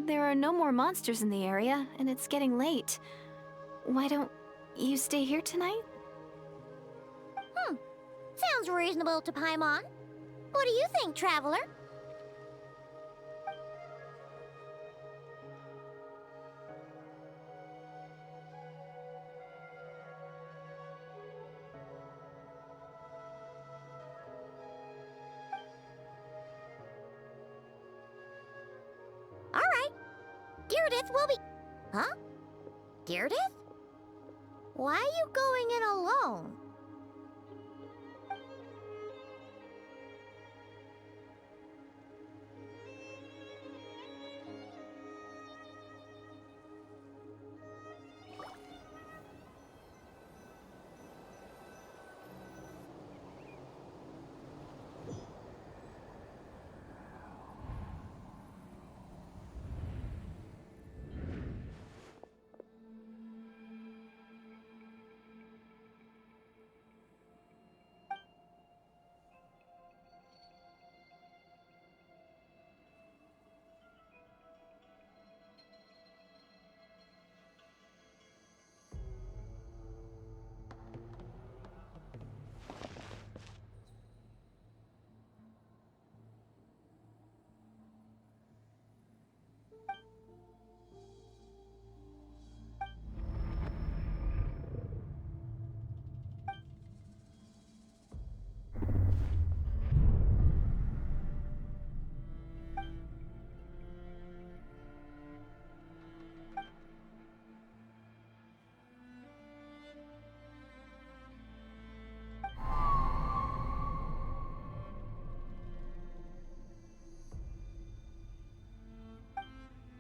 there are no more monsters in the area, and it's getting late. Why don't you stay here tonight? Sounds reasonable to Paimon. What do you think, Traveler? All right. Deirdith will be... Huh? Deirdith? Why are you going in alone?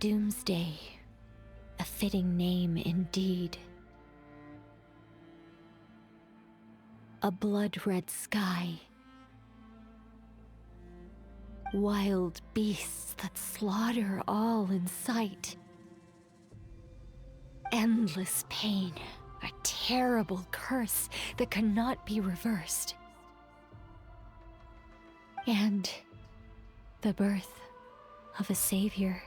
Doomsday. A fitting name indeed. A blood-red sky. Wild beasts that slaughter all in sight. Endless pain. A terrible curse that cannot be reversed. And the birth of a savior.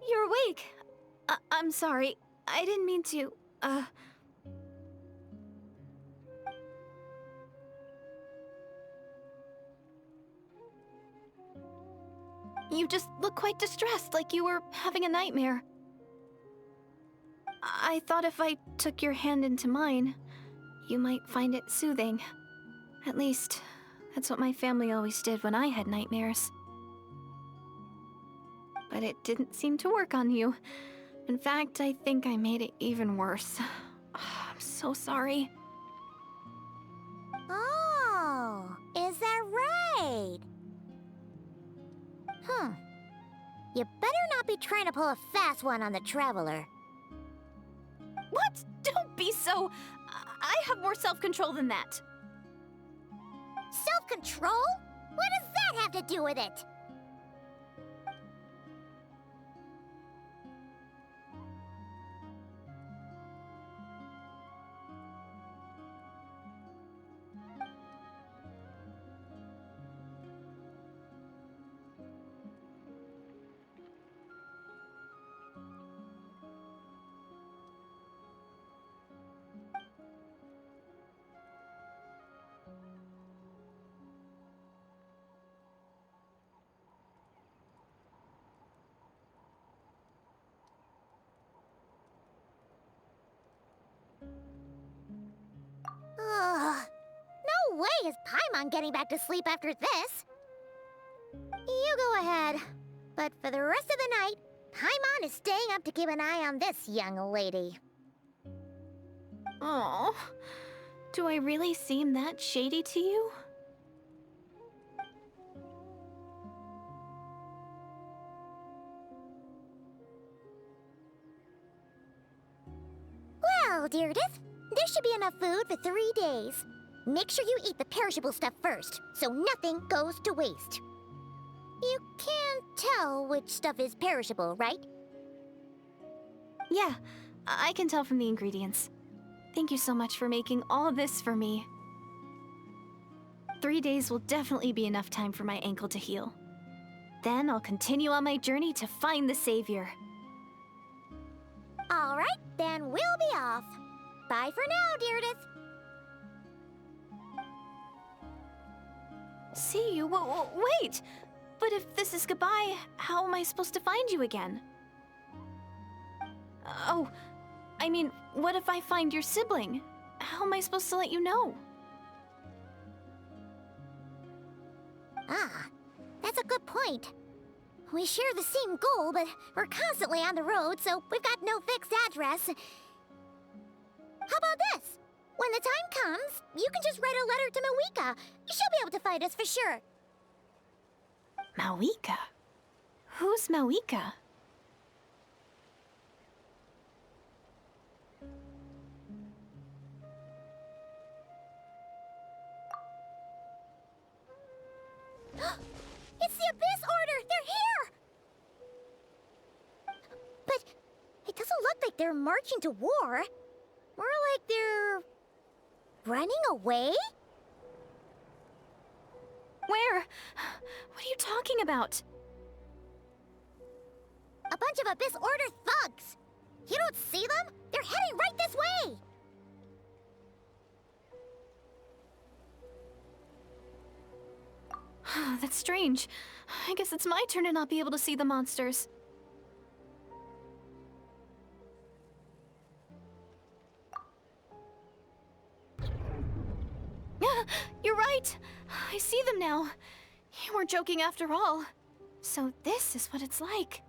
You're awake. I'm sorry. I didn't mean to, You just look quite distressed, like you were having a nightmare. I thought if I took your hand into mine, you might find it soothing. At least, that's what my family always did when I had nightmares. But it didn't seem to work on you. In fact, I think I made it even worse. I'm so sorry. Oh, is that right? You better not be trying to pull a fast one on the Traveler. What? Don't be so... I have more self-control than that. Self-control? What does that have to do with it? No way is Paimon getting back to sleep after this. You go ahead. But for the rest of the night, Paimon is staying up to keep an eye on this young lady. Oh, do I really seem that shady to you? Well, Deirdre, there should be enough food for 3 days. Make sure you eat the perishable stuff first, so nothing goes to waste. You can't tell which stuff is perishable, right? Yeah, I can tell from the ingredients. Thank you so much for making all this for me. 3 days will definitely be enough time for my ankle to heal. Then I'll continue on my journey to find the savior. All right, then we'll be off. Bye for now, Deirdre. See you? Wait! But if this is goodbye, how am I supposed to find you again? Oh, I mean, what if I find your sibling? How am I supposed to let you know? Ah, that's a good point. We share the same goal, but we're constantly on the road, so we've got no fixed address. How about this? When the time comes, you can just write a letter to Mawika. She'll be able to find us for sure. Mawika? Who's Mawika? It's the Abyss Order! They're here! But it doesn't look like they're marching to war. More like they're... running away? Where? What are you talking about? A bunch of Abyss Order thugs! You don't see them? They're heading right this way! That's strange. I guess it's my turn to not be able to see the monsters. You're You're right. I see them now. You weren't joking after all. So this is what it's like.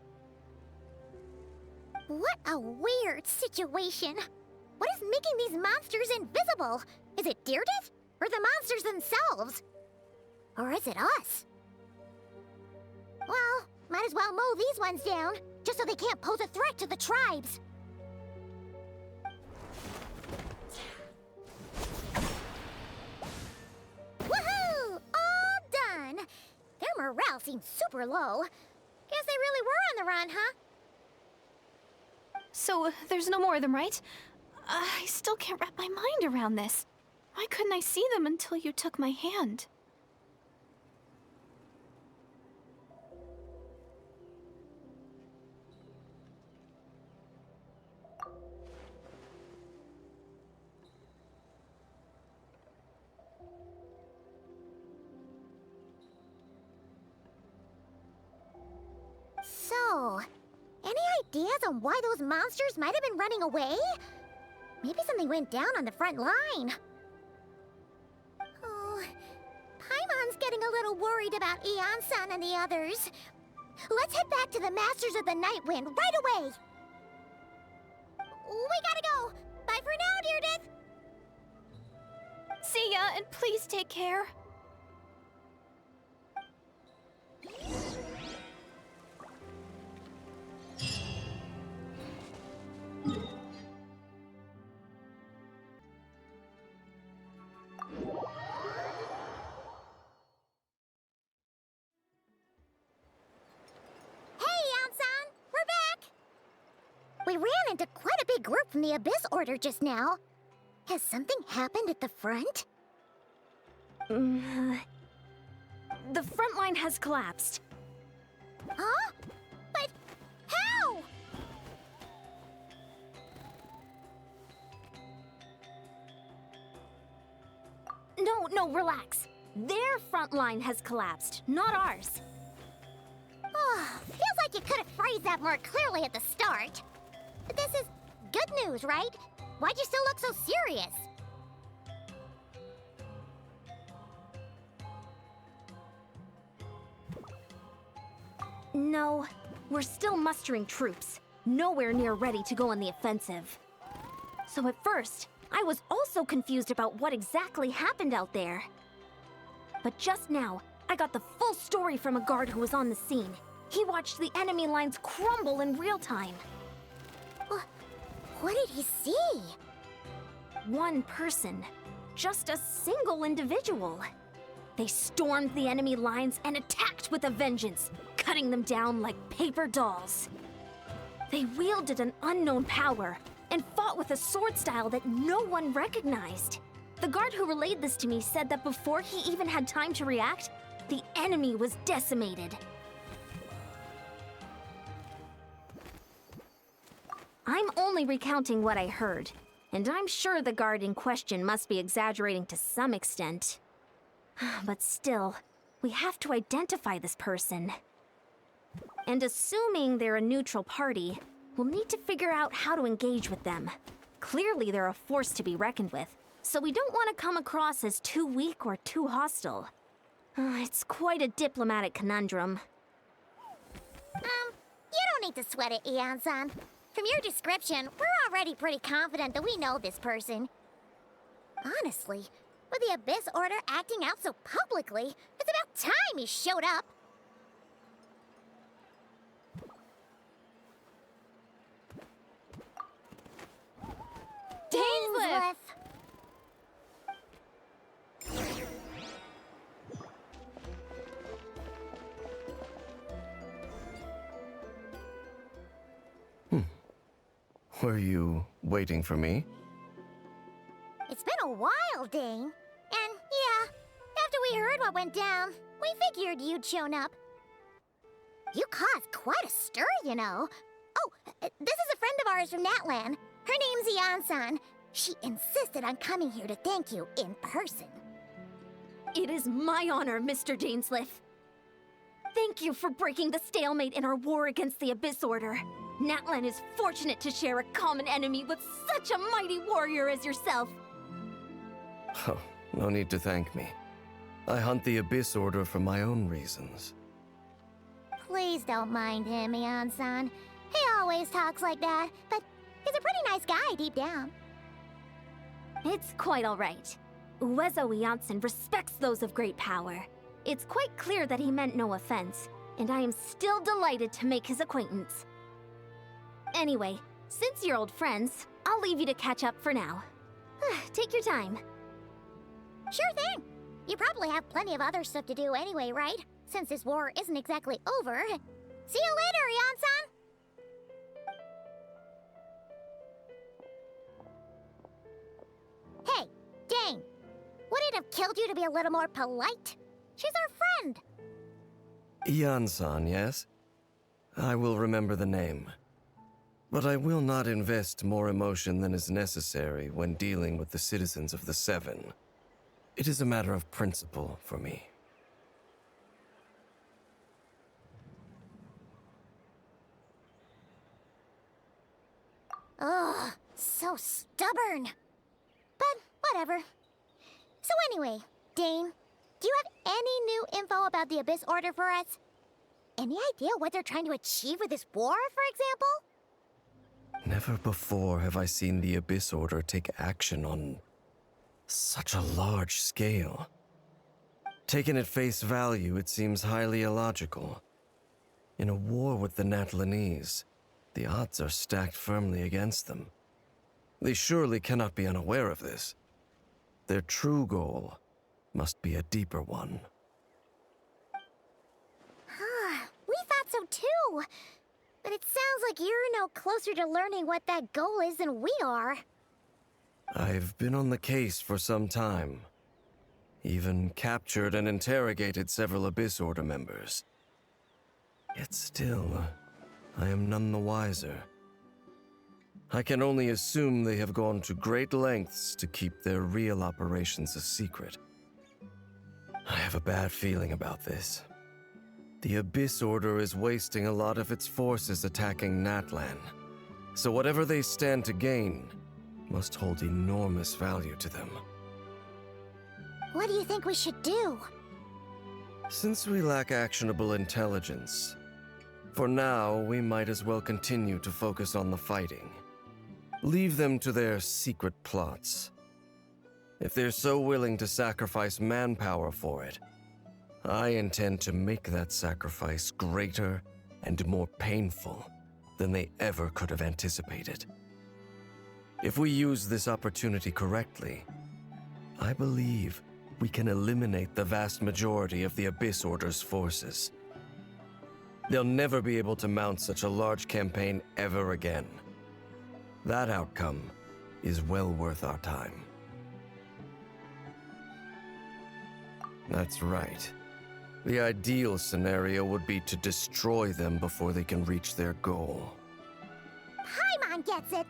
What a weird situation. What is making these monsters invisible? Is it Deirdre? Or the monsters themselves? Or is it us? Well, might as well mow these ones down, just so they can't pose a threat to the tribes. Woohoo! All done! Their morale seems super low. Guess they really were on the run, huh? So, there's no more of them, right? I still can't wrap my mind around this. Why couldn't I see them until you took my hand? So, any ideas on why those monsters might have been running away? Maybe something went down on the front line. Oh, Paimon's getting a little worried about Eon-san and the others. Let's head back to the Masters of the Night Wind right away. We gotta go. Bye for now, Deirdre. See ya, and please take care. We ran into quite a big group from the Abyss Order just now. Has something happened at the front? The front line has collapsed. Huh? But how? No, relax. Their front line has collapsed, not ours. Oh, feels like you could have phrased that more clearly at the start. But this is good news, right? Why'd you still look so serious? No, we're still mustering troops. Nowhere near ready to go on the offensive. So at first, I was also confused about what exactly happened out there. But just now, I got the full story from a guard who was on the scene. He watched the enemy lines crumble in real time. What did he see? One person. Just a single individual. They stormed the enemy lines and attacked with a vengeance, cutting them down like paper dolls. They wielded an unknown power and fought with a sword style that no one recognized. The guard who relayed this to me said that before he even had time to react, the enemy was decimated. I'm only recounting what I heard, and I'm sure the guard in question must be exaggerating to some extent. But still, we have to identify this person. And assuming they're a neutral party, we'll need to figure out how to engage with them. Clearly they're a force to be reckoned with, so we don't want to come across as too weak or too hostile. It's quite a diplomatic conundrum. You don't need to sweat it, Eon-san. From your description, we're already pretty confident that we know this person. Honestly, with the Abyss Order acting out so publicly, it's about time he showed up. Dainsleif! Were you waiting for me? It's been a while, Dane. And yeah, after we heard what went down, we figured you'd shown up. You caused quite a stir, you know. Oh, this is a friend of ours from Natlan. Her name's Eon-san. She insisted on coming here to thank you in person. It is my honor, Mr. Dainsleif. Thank you for breaking the stalemate in our war against the Abyss Order. Natlan is fortunate to share a common enemy with such a mighty warrior as yourself. Oh, no need to thank me. I hunt the Abyss Order for my own reasons. Please don't mind him, Ian-san. He always talks like that, but he's a pretty nice guy deep down. It's quite alright. Uezo Janssen respects those of great power. It's quite clear that he meant no offense, and I am still delighted to make his acquaintance. Anyway, since you're old friends, I'll leave you to catch up for now. Take your time. Sure thing. You probably have plenty of other stuff to do anyway, right? Since this war isn't exactly over. See you later, Ian-san! Hey, Dane! Would it have killed you to be a little more polite? She's our friend! Ian-san, yes? I will remember the name. But I will not invest more emotion than is necessary when dealing with the citizens of the Seven. It is a matter of principle for me. Ugh, so stubborn. But whatever. So anyway, Dane, do you have any new info about the Abyss Order for us? Any idea what they're trying to achieve with this war, for example? Never before have I seen the Abyss Order take action on such a large scale. Taken at face value, it seems highly illogical. In a war with the Natlanese, the odds are stacked firmly against them. They surely cannot be unaware of this. Their true goal must be a deeper one. We thought so too. But it sounds like you're no closer to learning what that goal is than we are. I've been on the case for some time. Even captured and interrogated several Abyss Order members. Yet still, I am none the wiser. I can only assume they have gone to great lengths to keep their real operations a secret. I have a bad feeling about this. The Abyss Order is wasting a lot of its forces attacking Natlan. So whatever they stand to gain must hold enormous value to them. What do you think we should do? Since we lack actionable intelligence, for now we might as well continue to focus on the fighting. Leave them to their secret plots. If they're so willing to sacrifice manpower for it, I intend to make that sacrifice greater and more painful than they ever could have anticipated. If we use this opportunity correctly, I believe we can eliminate the vast majority of the Abyss Order's forces. They'll never be able to mount such a large campaign ever again. That outcome is well worth our time. That's right. The ideal scenario would be to destroy them before they can reach their goal. Paimon gets it!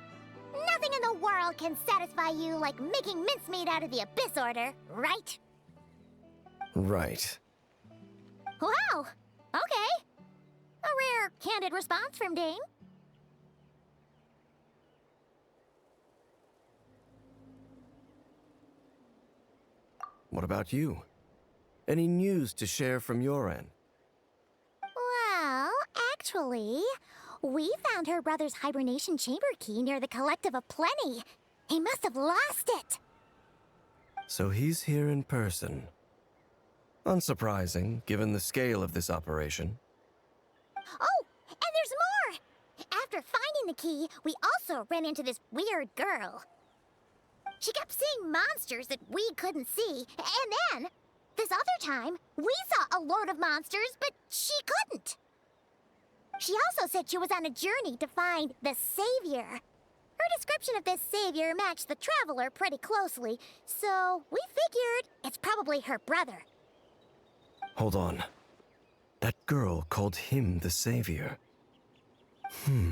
Nothing in the world can satisfy you like making mincemeat out of the Abyss Order, right? Right. Wow! Okay. A rare, candid response from Dane. What about you? Any news to share from your end? Well, actually, we found her brother's hibernation chamber key near the Collective of Plenty. He must have lost it. So he's here in person. Unsurprising, given the scale of this operation. Oh, and there's more! After finding the key, we also ran into this weird girl. She kept seeing monsters that we couldn't see, and then, this other time, we saw a load of monsters, but she couldn't. She also said she was on a journey to find the Savior. Her description of this Savior matched the Traveler pretty closely, so we figured it's probably her brother. Hold on. That girl called him the Savior. Yeah,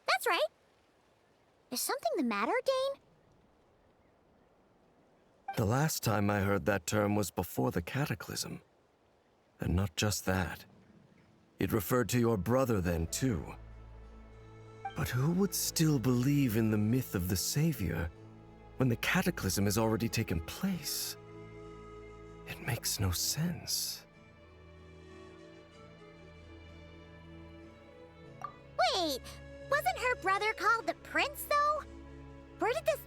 that's right. Is something the matter, Dane? The last time I heard that term was before the Cataclysm. And not just that. It referred to your brother then, too. But who would still believe in the myth of the Savior when the Cataclysm has already taken place? It makes no sense. Wait, wasn't her brother called the Prince, though? Where did this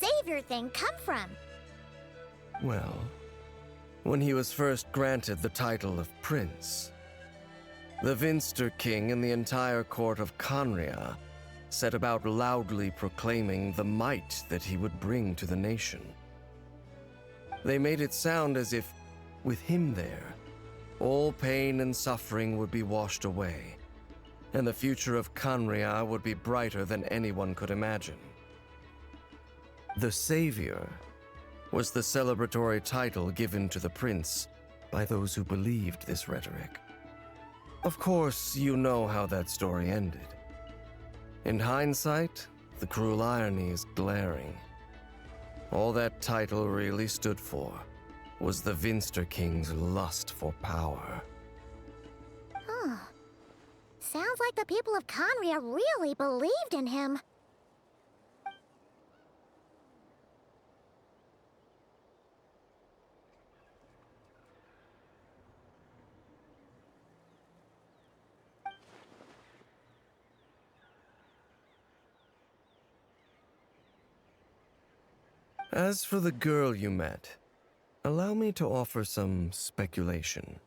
savior thing come from? Well, when he was first granted the title of Prince, the Vinster King and the entire court of Conria set about loudly proclaiming the might that he would bring to the nation. They made it sound as if, with him there, all pain and suffering would be washed away, and the future of Conria would be brighter than anyone could imagine. The Savior was the celebratory title given to the prince by those who believed this rhetoric. Of course, you know how that story ended. In hindsight, the cruel irony is glaring. All that title really stood for was the Vinster King's lust for power. Huh. Sounds like the people of Conria really believed in him. As for the girl you met, allow me to offer some speculation.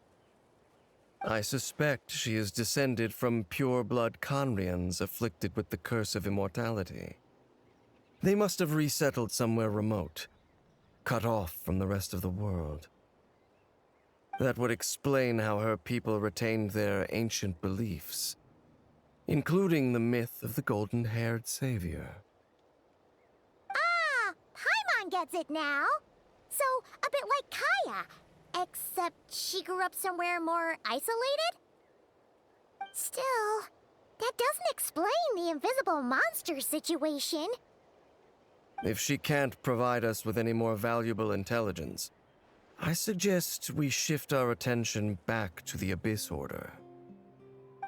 I suspect she is descended from pure-blood Conrians afflicted with the curse of immortality. They must have resettled somewhere remote, cut off from the rest of the world. That would explain how her people retained their ancient beliefs, including the myth of the golden-haired savior. Paimon gets it now. So, a bit like Kaya, except she grew up somewhere more isolated? Still, that doesn't explain the invisible monster situation. If she can't provide us with any more valuable intelligence, I suggest we shift our attention back to the Abyss Order.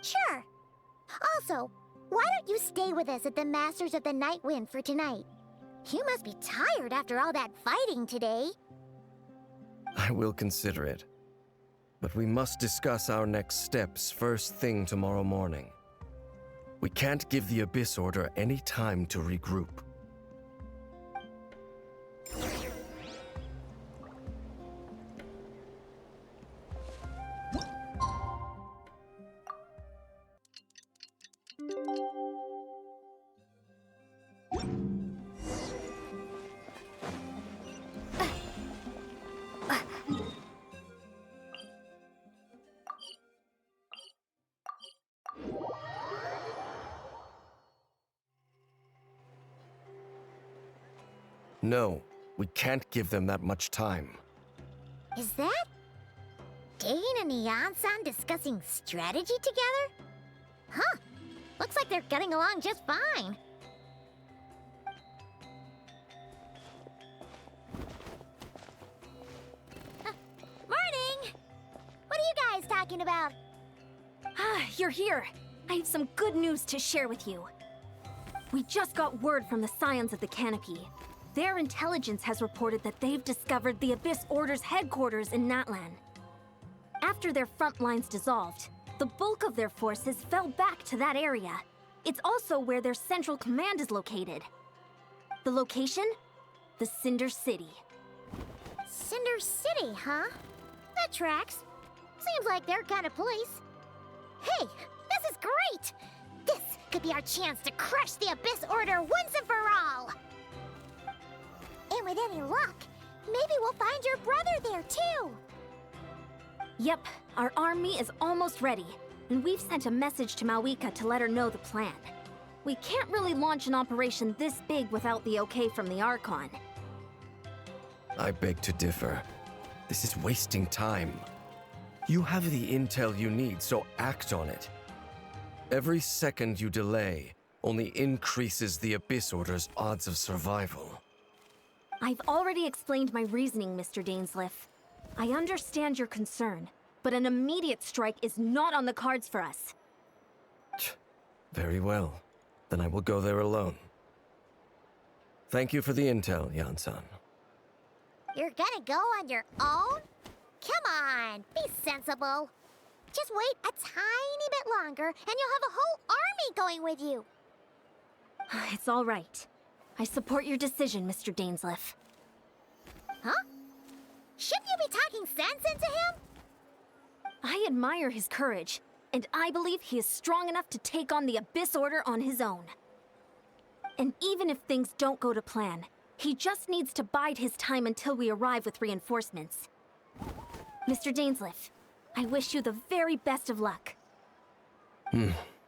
Sure. Also, why don't you stay with us at the Masters of the Night Wind for tonight? You must be tired after all that fighting today. I will consider it. But we must discuss our next steps first thing tomorrow morning. We can't give the Abyss Order any time to regroup. No, we can't give them that much time. Is that Dane and Yansan discussing strategy together? Huh. Looks like they're getting along just fine. Morning! What are you guys talking about? Ah, you're here. I have some good news to share with you. We just got word from the Scions of the Canopy. Their intelligence has reported that they've discovered the Abyss Order's headquarters in Natlan. After their front lines dissolved, the bulk of their forces fell back to that area. It's also where their central command is located. The location? The Cinder City. Cinder City, huh? That tracks. Seems like their kind of place. Hey, this is great! This could be our chance to crush the Abyss Order once and for all! And with any luck, maybe we'll find your brother there too! Yep, our army is almost ready, and we've sent a message to Mawika to let her know the plan. We can't really launch an operation this big without the okay from the Archon. I beg to differ. This is wasting time. You have the intel you need, so act on it. Every second you delay only increases the Abyss Order's odds of survival. I've already explained my reasoning, Mr. Dainsleif. I understand your concern, but an immediate strike is not on the cards for us. Very well. Then I will go there alone. Thank you for the intel, Yansan. You're gonna go on your own? come on, be sensible. Just wait a tiny bit longer, and you'll have a whole army going with you. It's all right. I support your decision, Mr. Dainsleif. Huh? Shouldn't you be talking sense into him? I admire his courage, and I believe he is strong enough to take on the Abyss Order on his own. And even if things don't go to plan, he just needs to bide his time until we arrive with reinforcements. Mr. Dainsleif, I wish you the very best of luck.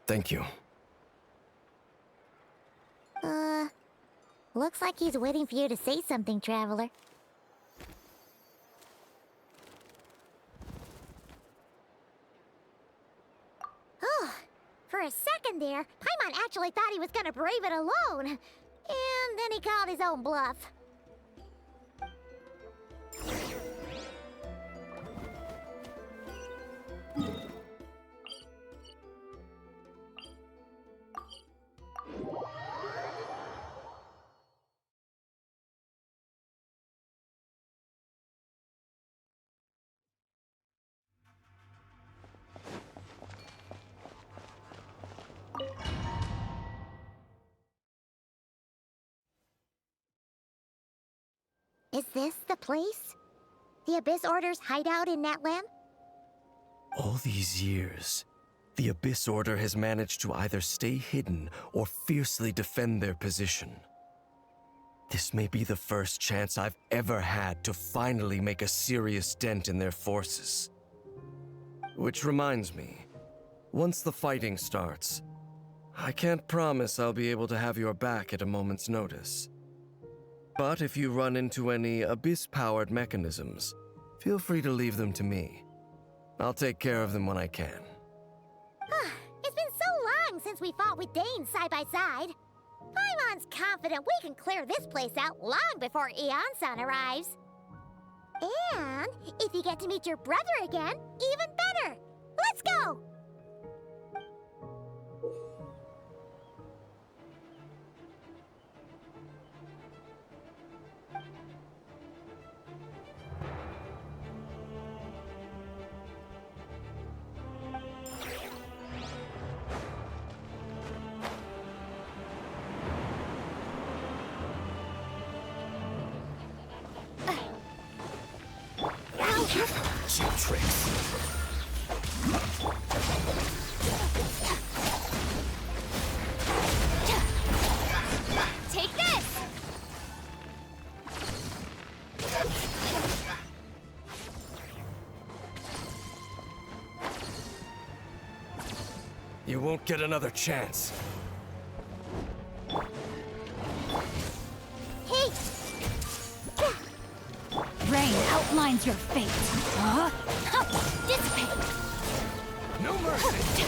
Thank you. Looks like he's waiting for you to say something, Traveler. Oh, for a second there, Paimon actually thought he was gonna brave it alone. And then he called his own bluff. Is this the place? The Abyss Order's hideout in Natlan? All these years, the Abyss Order has managed to either stay hidden or fiercely defend their position. This may be the first chance I've ever had to finally make a serious dent in their forces. Which reminds me, once the fighting starts, I can't promise I'll be able to have your back at a moment's notice. But if you run into any Abyss-powered mechanisms, feel free to leave them to me. I'll take care of them when I can. It's been so long since we fought with Dane side by side. Paimon's confident we can clear this place out long before Eon-san arrives. And if you get to meet your brother again, even better. Let's go! Cheap tricks. Take this! You won't get another chance. Hey! Rain outlines your fate. Huh? Dissipate! No mercy!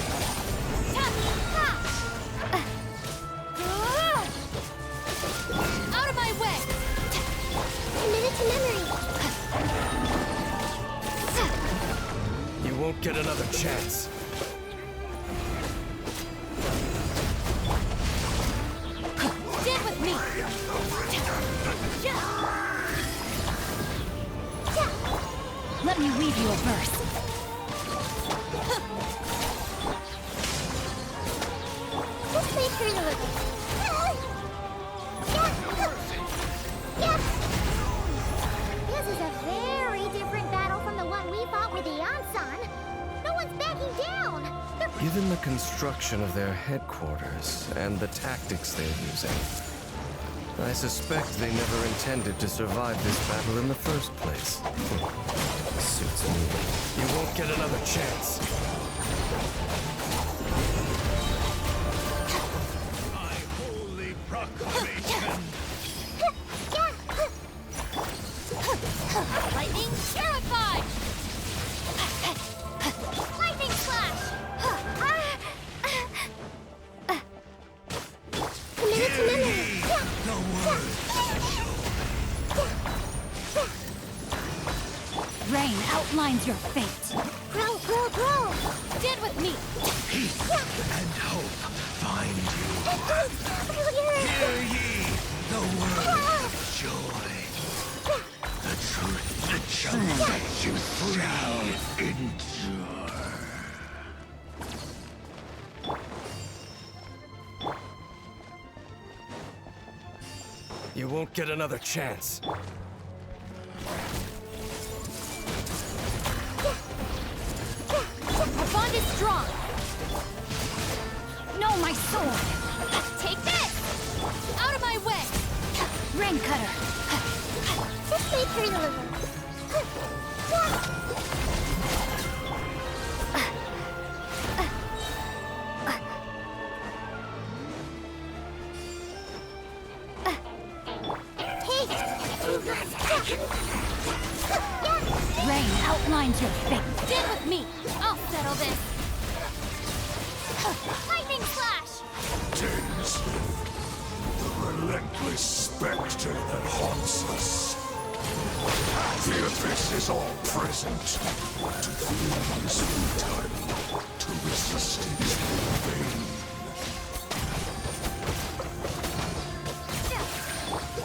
Out of my way! Commit to memory. You won't get another chance. Stand with me! Let me weave you a verse. This makes her look. This is a very different battle from the one we fought with Eon-san. No one's backing down. Given the construction of their headquarters and the tactics they're using, I suspect they never intended to survive this battle in the first place. Suits me. You won't get another chance. My holy proclamation. Lightning terrified! Lightning slash! Commit to memory. The word. Rain outlines your fate. Grow, grow, grow. Stand with me. Peace and hope find you. Hear ye the word of joy. The truth shall set you free. Breathe, endure. You won't get another chance. Our bond is strong. No, my sword. Take this! Out of my way! Rain cutter. Just wait for Luna. Rain outlines your fate. Stand with me. I'll settle this. Lightning flash! The relentless specter that haunts us. The abyss is all present. To flee is futile. To resist is vain.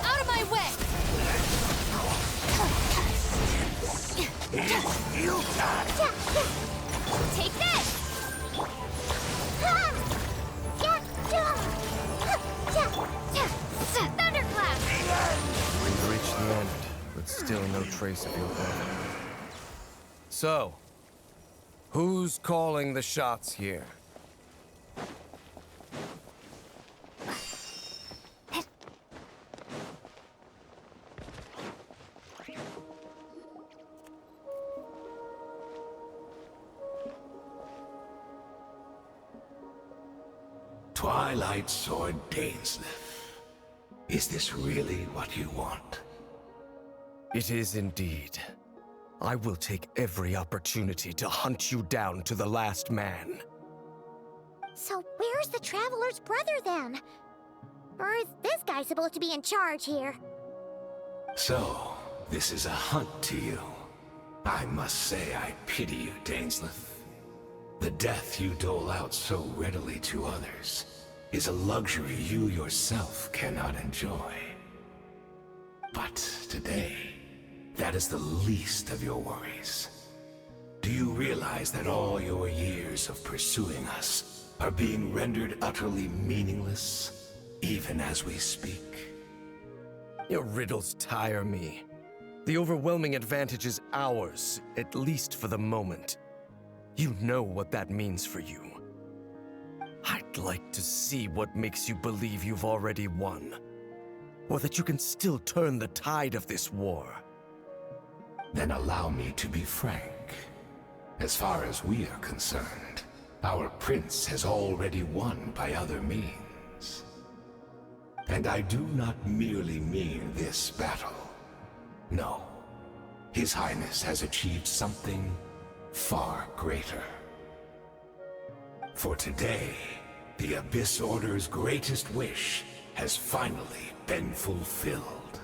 Out of my way! Take this! Thunderclap! We've reached the end, but still no trace of your brother. So, who's calling the shots here? Twilight Sword Dainsleif. Is this really what you want? It is indeed. I will take every opportunity to hunt you down to the last man. So where's the Traveler's brother then? Or is this guy supposed to be in charge here? So, this is a hunt to you. I must say I pity you, Dainsleif. The death you dole out so readily to others is a luxury you yourself cannot enjoy. But today, that is the least of your worries. Do you realize that all your years of pursuing us are being rendered utterly meaningless, even as we speak? Your riddles tire me. The overwhelming advantage is ours, at least for the moment. You know what that means for you. I'd like to see what makes you believe you've already won. Or that you can still turn the tide of this war. Then allow me to be frank. As far as we are concerned, our prince has already won by other means. And I do not merely mean this battle. No. His Highness has achieved something far greater. For today, the Abyss Order's greatest wish has finally been fulfilled.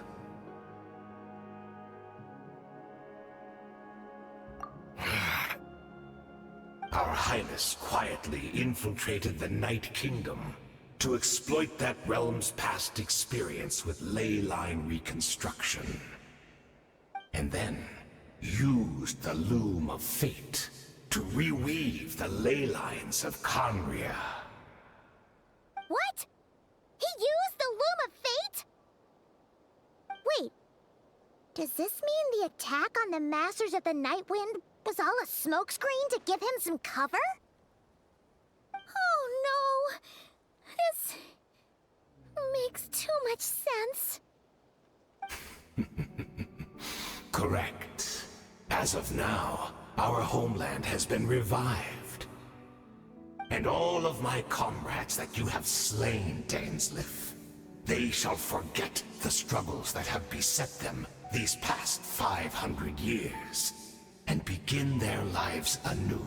Our Highness quietly infiltrated the Night Kingdom to exploit that realm's past experience with ley line reconstruction. And then used the Loom of Fate to reweave the ley lines of Conria. What? He used the Loom of Fate? Wait, does this mean the attack on the Masters of the Night Wind was all a smokescreen to give him some cover? Oh no! This makes too much sense. Correct. As of now, our homeland has been revived. And all of my comrades that you have slain, Dainsleif, they shall forget the struggles that have beset them these past 500 years, and begin their lives anew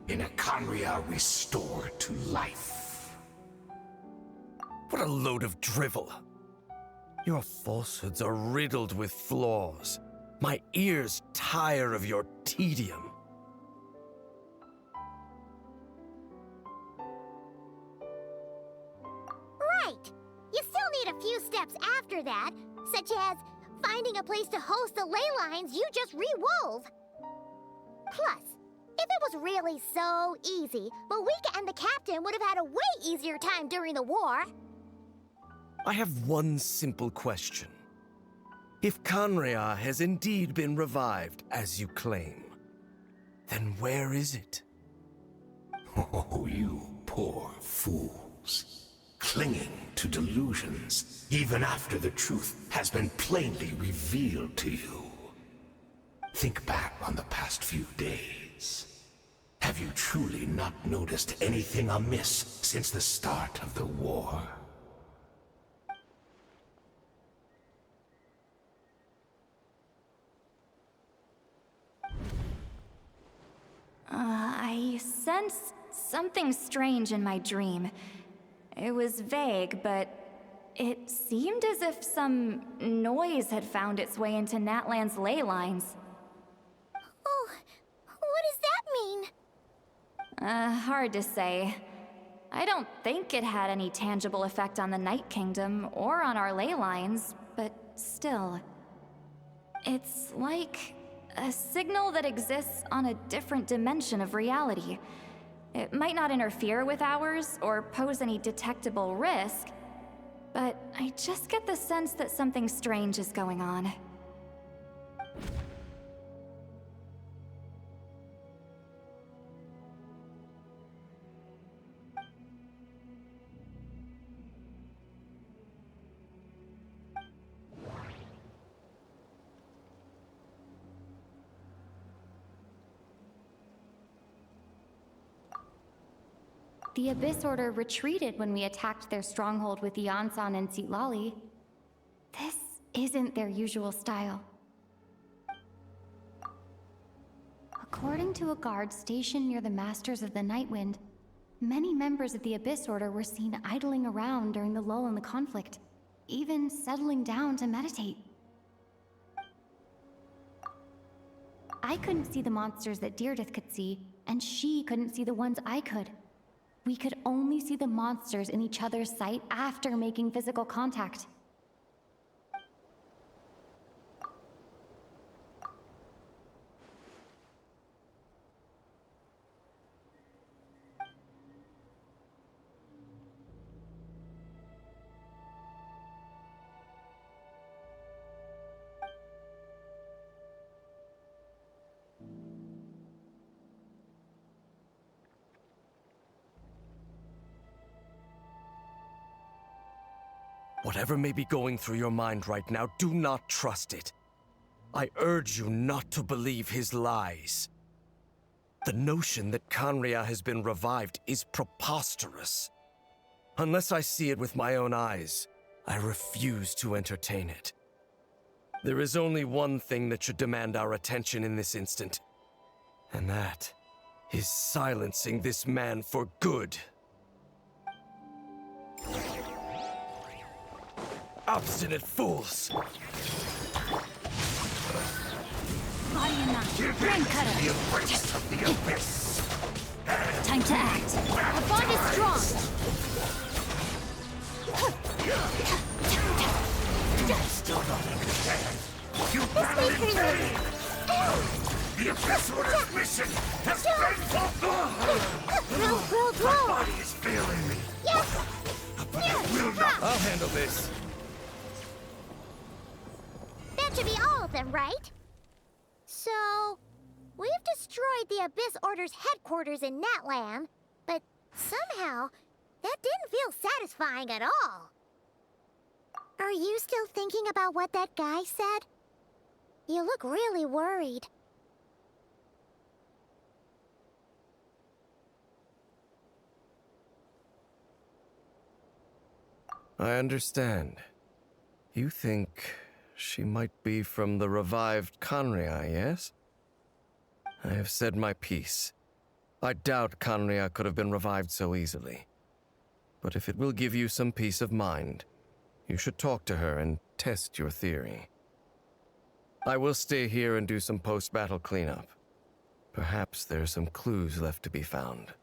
in a Conria restored to life. What a load of drivel. Your falsehoods are riddled with flaws. My ears tire of your tedium. Right! You still need a few steps after that, such as finding a place to host the ley lines you just re-wove. Plus, if it was really so easy, Moika and the captain would have had a way easier time during the war. I have one simple question. If Khaenri'ah has indeed been revived, as you claim, then where is it? Oh, you poor fools. Clinging to delusions, even after the truth has been plainly revealed to you. Think back on the past few days. Have you truly not noticed anything amiss since the start of the war? I sensed something strange in my dream. It was vague, but it seemed as if some noise had found its way into Natlan's ley lines. Oh, what does that mean? Hard to say. I don't think it had any tangible effect on the Night Kingdom or on our ley lines, but still. It's like a signal that exists on a different dimension of reality. It might not interfere with ours or pose any detectable risk, but I just get the sense that something strange is going on. The Abyss Order retreated when we attacked their stronghold with Yansan and Citlali. This isn't their usual style. According to a guard stationed near the Masters of the Nightwind, many members of the Abyss Order were seen idling around during the lull in the conflict, even settling down to meditate. I couldn't see the monsters that Deirdre could see, and she couldn't see the ones I could. We could only see the monsters in each other's sight after making physical contact. Whatever may be going through your mind right now, do not trust it. I urge you not to believe his lies. The notion that Khaenri'ah has been revived is preposterous. Unless I see it with my own eyes, I refuse to entertain it. There is only one thing that should demand our attention in this instant, and that is silencing this man for good. Obstinate fools! Body and knife. Brain cutter. The embrace of the abyss. Time to act. The bond is strong. Still not understand. You This battle way, in Freeland. vain. The abyss order's mission has been fulfilled. Roll. My body is failing me. Yes! But I will not. I'll handle this. That should be all of them, right? So, we've destroyed the Abyss Order's headquarters in Natlan, but somehow, that didn't feel satisfying at all. Are you still thinking about what that guy said? You look really worried. I understand. You think she might be from the revived Khaenri'ah, yes? I have said my piece. I doubt Khaenri'ah could have been revived so easily. But if it will give you some peace of mind, you should talk to her and test your theory. I will stay here and do some post-battle cleanup. Perhaps there are some clues left to be found.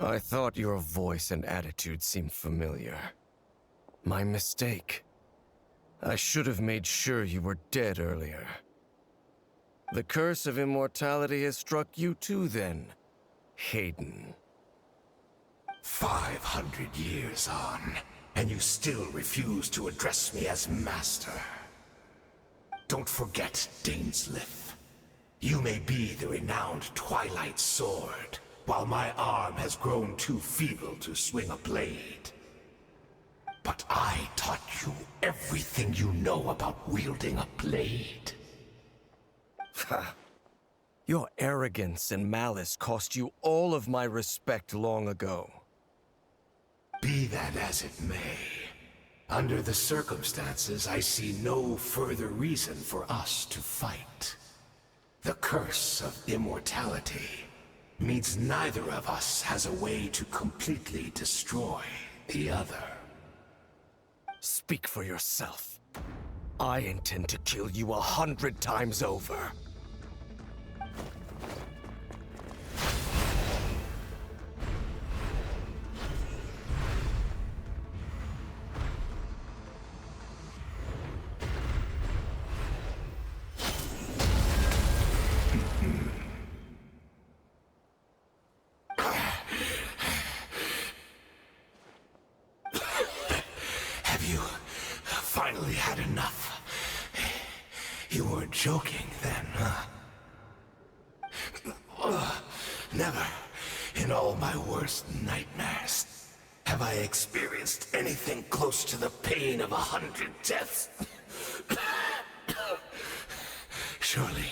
I thought your voice and attitude seemed familiar. My mistake. I should have made sure you were dead earlier. The curse of immortality has struck you too then, Hayden. 500 years on, and you still refuse to address me as master. Don't forget, Dainsleif. You may be the renowned Twilight Sword, while my arm has grown too feeble to swing a blade. But I taught you everything you know about wielding a blade. Your arrogance and malice cost you all of my respect long ago. Be that as it may, under the circumstances, I see no further reason for us to fight. The curse of immortality means neither of us has a way to completely destroy the other. Speak for yourself. I intend to kill you 100 times over. Finally had enough. You weren't joking then, huh? Never, in all my worst nightmares, have I experienced anything close to the pain of 100 deaths. Surely,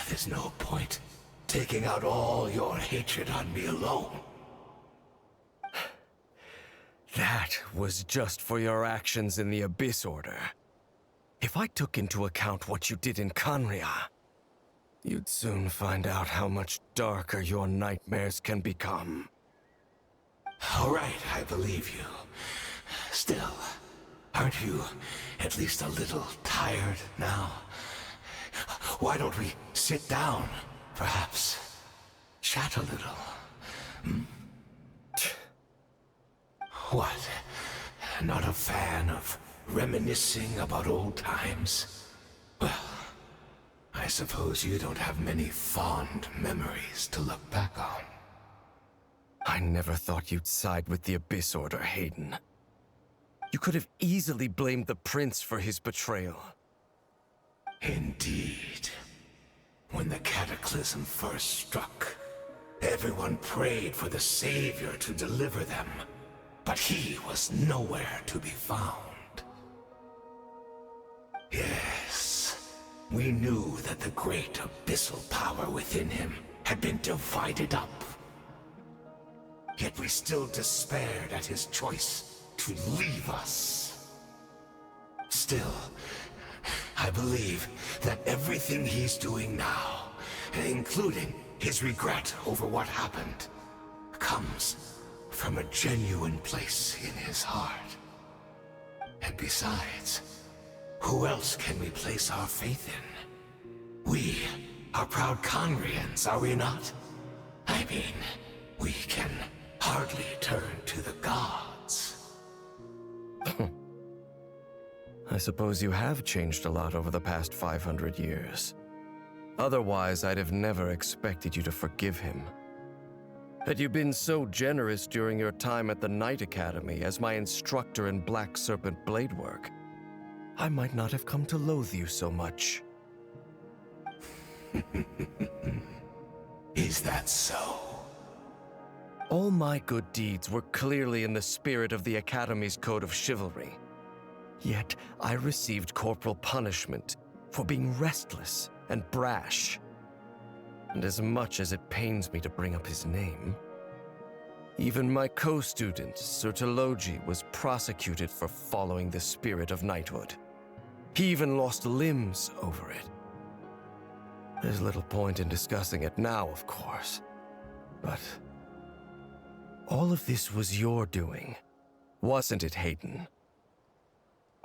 there's no point taking out all your hatred on me alone. That was just for your actions in the Abyss Order. If I took into account what you did in Khaenri'ah, you'd soon find out how much darker your nightmares can become. All right, I believe you. Still, aren't you at least a little tired now? Why don't we sit down, perhaps? Chat a little. Hmm? What? Not a fan of reminiscing about old times? Well, I suppose you don't have many fond memories to look back on. I never thought you'd side with the Abyss Order, Hayden. You could have easily blamed the Prince for his betrayal. Indeed. When the cataclysm first struck, everyone prayed for the Savior to deliver them. But he was nowhere to be found. Yes, we knew that the great abyssal power within him had been divided up. Yet we still despaired at his choice to leave us. Still, I believe that everything he's doing now, including his regret over what happened, comes from a genuine place in his heart. And besides, who else can we place our faith in? We are proud Khaenri'ans, are we not? I mean, we can hardly turn to the gods. I suppose you have changed a lot over the past 500 years. Otherwise, I'd have never expected you to forgive him. Had you been so generous during your time at the Knight Academy as my instructor in Black Serpent blade work, I might not have come to loathe you so much. Is that so? All my good deeds were clearly in the spirit of the Academy's code of chivalry. Yet I received corporal punishment for being restless and brash. And as much as it pains me to bring up his name, even my co-student, Sir Telogi, was prosecuted for following the spirit of knighthood. He even lost limbs over it. There's little point in discussing it now, of course. But all of this was your doing, wasn't it, Hayden?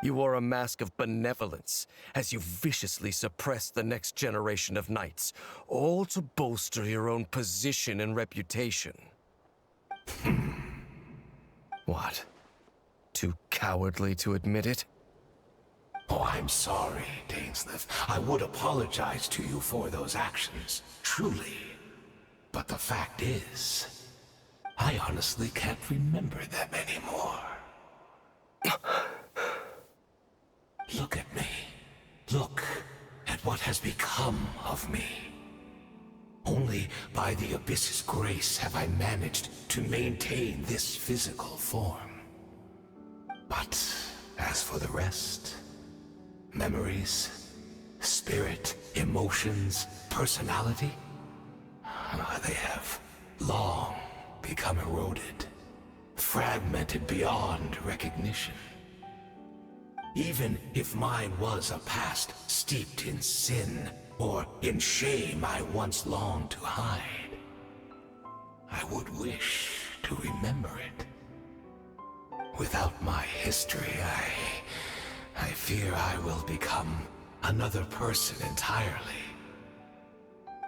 You wore a mask of benevolence as you viciously suppressed the next generation of knights, all to bolster your own position and reputation. What? Too cowardly to admit it? Oh, I'm sorry, Dainsleif. I would apologize to you for those actions, truly. But the fact is, I honestly can't remember them anymore. Look at me. Look at what has become of me. Only by the Abyss's grace have I managed to maintain this physical form. But as for the rest, memories, spirit, emotions, personality, they have long become eroded, fragmented beyond recognition. Even if mine was a past steeped in sin, or in shame I once longed to hide, I would wish to remember it. Without my history, I fear I will become another person entirely.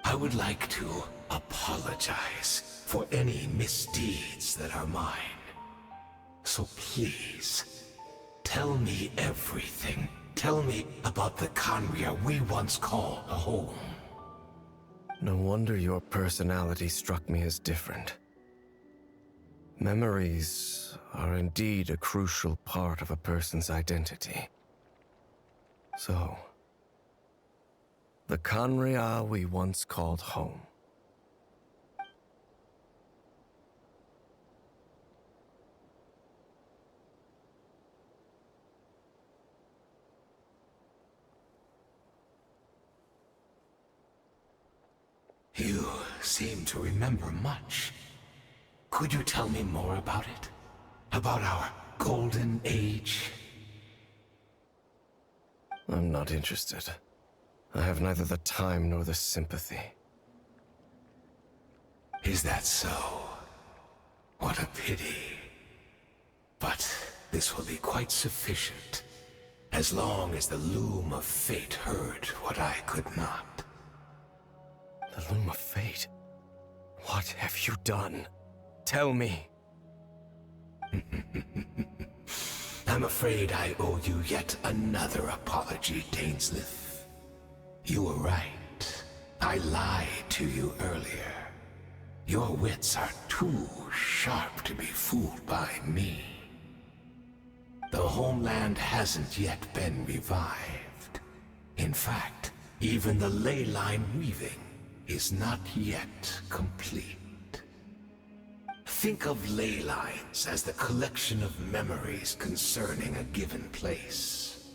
I would like to apologize for any misdeeds that are mine. So please, tell me everything. Tell me about the Khaenri'ah we once called a home. No wonder your personality struck me as different. Memories are indeed a crucial part of a person's identity. So, the Khaenri'ah we once called home. You seem to remember much. Could you tell me more about it? About our golden age? I'm not interested. I have neither the time nor the sympathy. Is that so? What a pity. But this will be quite sufficient, as long as the loom of fate heard what I could not. The Loom of Fate? What have you done? Tell me. I'm afraid I owe you yet another apology, Dainsleif. You were right. I lied to you earlier. Your wits are too sharp to be fooled by me. The homeland hasn't yet been revived. In fact, even the ley line weaving is not yet complete. Think of ley lines as the collection of memories concerning a given place.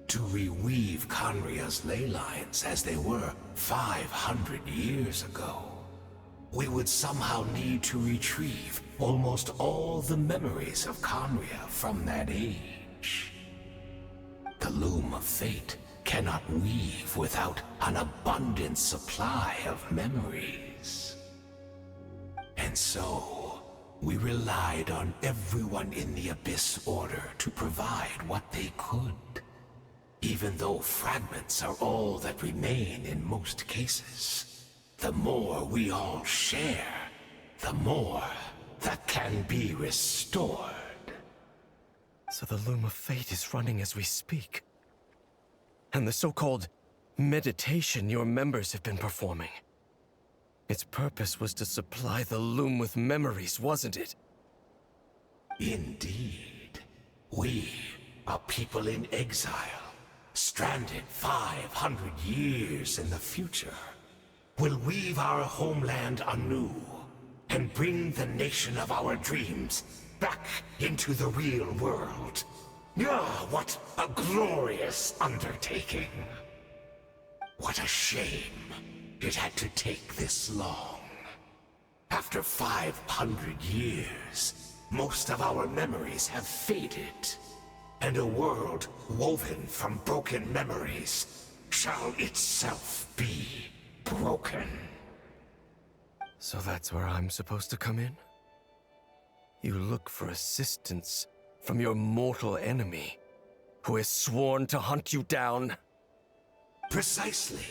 To reweave Khaenri'ah's ley lines as they were 500 years ago, we would somehow need to retrieve almost all the memories of Khaenri'ah from that age. The Loom of Fate cannot weave without an abundant supply of memories. And so, we relied on everyone in the Abyss Order to provide what they could. Even though fragments are all that remain in most cases, the more we all share, the more that can be restored. So the Loom of Fate is running as we speak. And the so-called meditation your members have been performing. Its purpose was to supply the Loom with memories, wasn't it? Indeed. We, a people in exile, stranded 500 years in the future, will weave our homeland anew and bring the nation of our dreams back into the real world. Ah, what a glorious undertaking! What a shame it had to take this long. After 500 years, most of our memories have faded, and a world woven from broken memories shall itself be broken. So that's where I'm supposed to come in? You look for assistance from your mortal enemy, who has sworn to hunt you down? Precisely.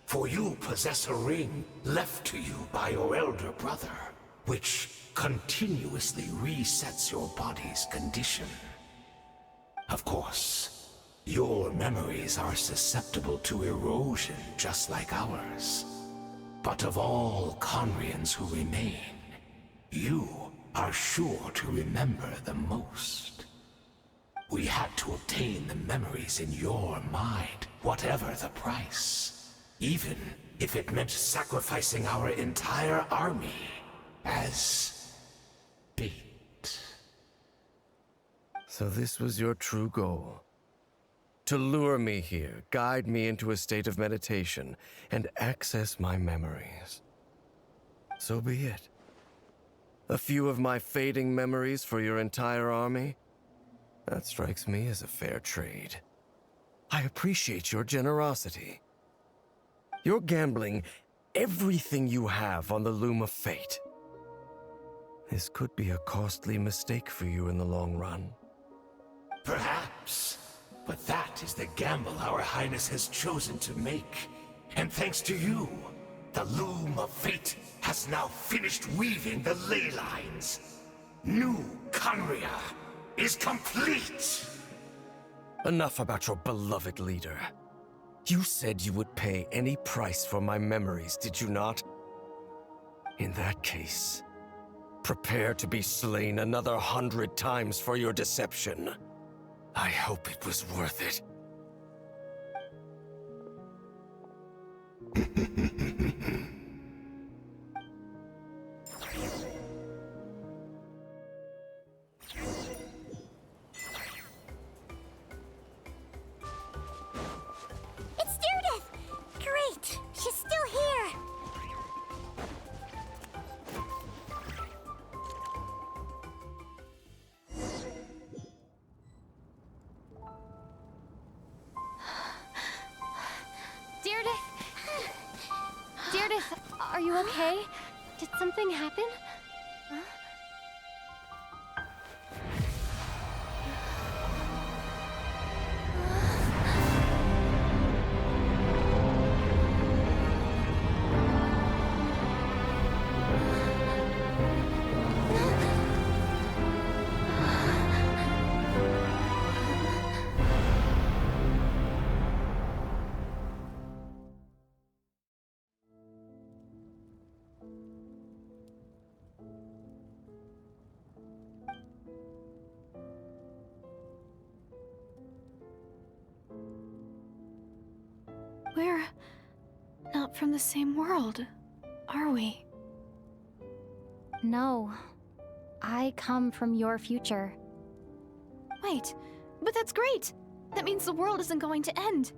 For you possess a ring left to you by your elder brother. which continuously resets your body's condition. Of course, your memories are susceptible to erosion just like ours. But of all Conrians who remain, you are sure to remember the most. We had to obtain the memories in your mind, whatever the price. Even if it meant sacrificing our entire army as bait. So this was your true goal. To lure me here, guide me into a state of meditation, and access my memories. So be it. A few of my fading memories for your entire army? That strikes me as a fair trade. I appreciate your generosity. You're gambling everything you have on the loom of fate. This could be a costly mistake for you in the long run. Perhaps. But that is the gamble our Highness has chosen to make. And thanks to you, the loom of fate has now finished weaving the ley lines. New Conria is complete! Enough about your beloved leader. You said you would pay any price for my memories, did you not? In that case, prepare to be slain another 100 times for your deception. I hope it was worth it. It's Judith! Great! She's still here! Deirdre, are you okay? Did something happen? We're not from the same world, are we? No. I come from your future. Wait, but that's great! That means the world isn't going to end.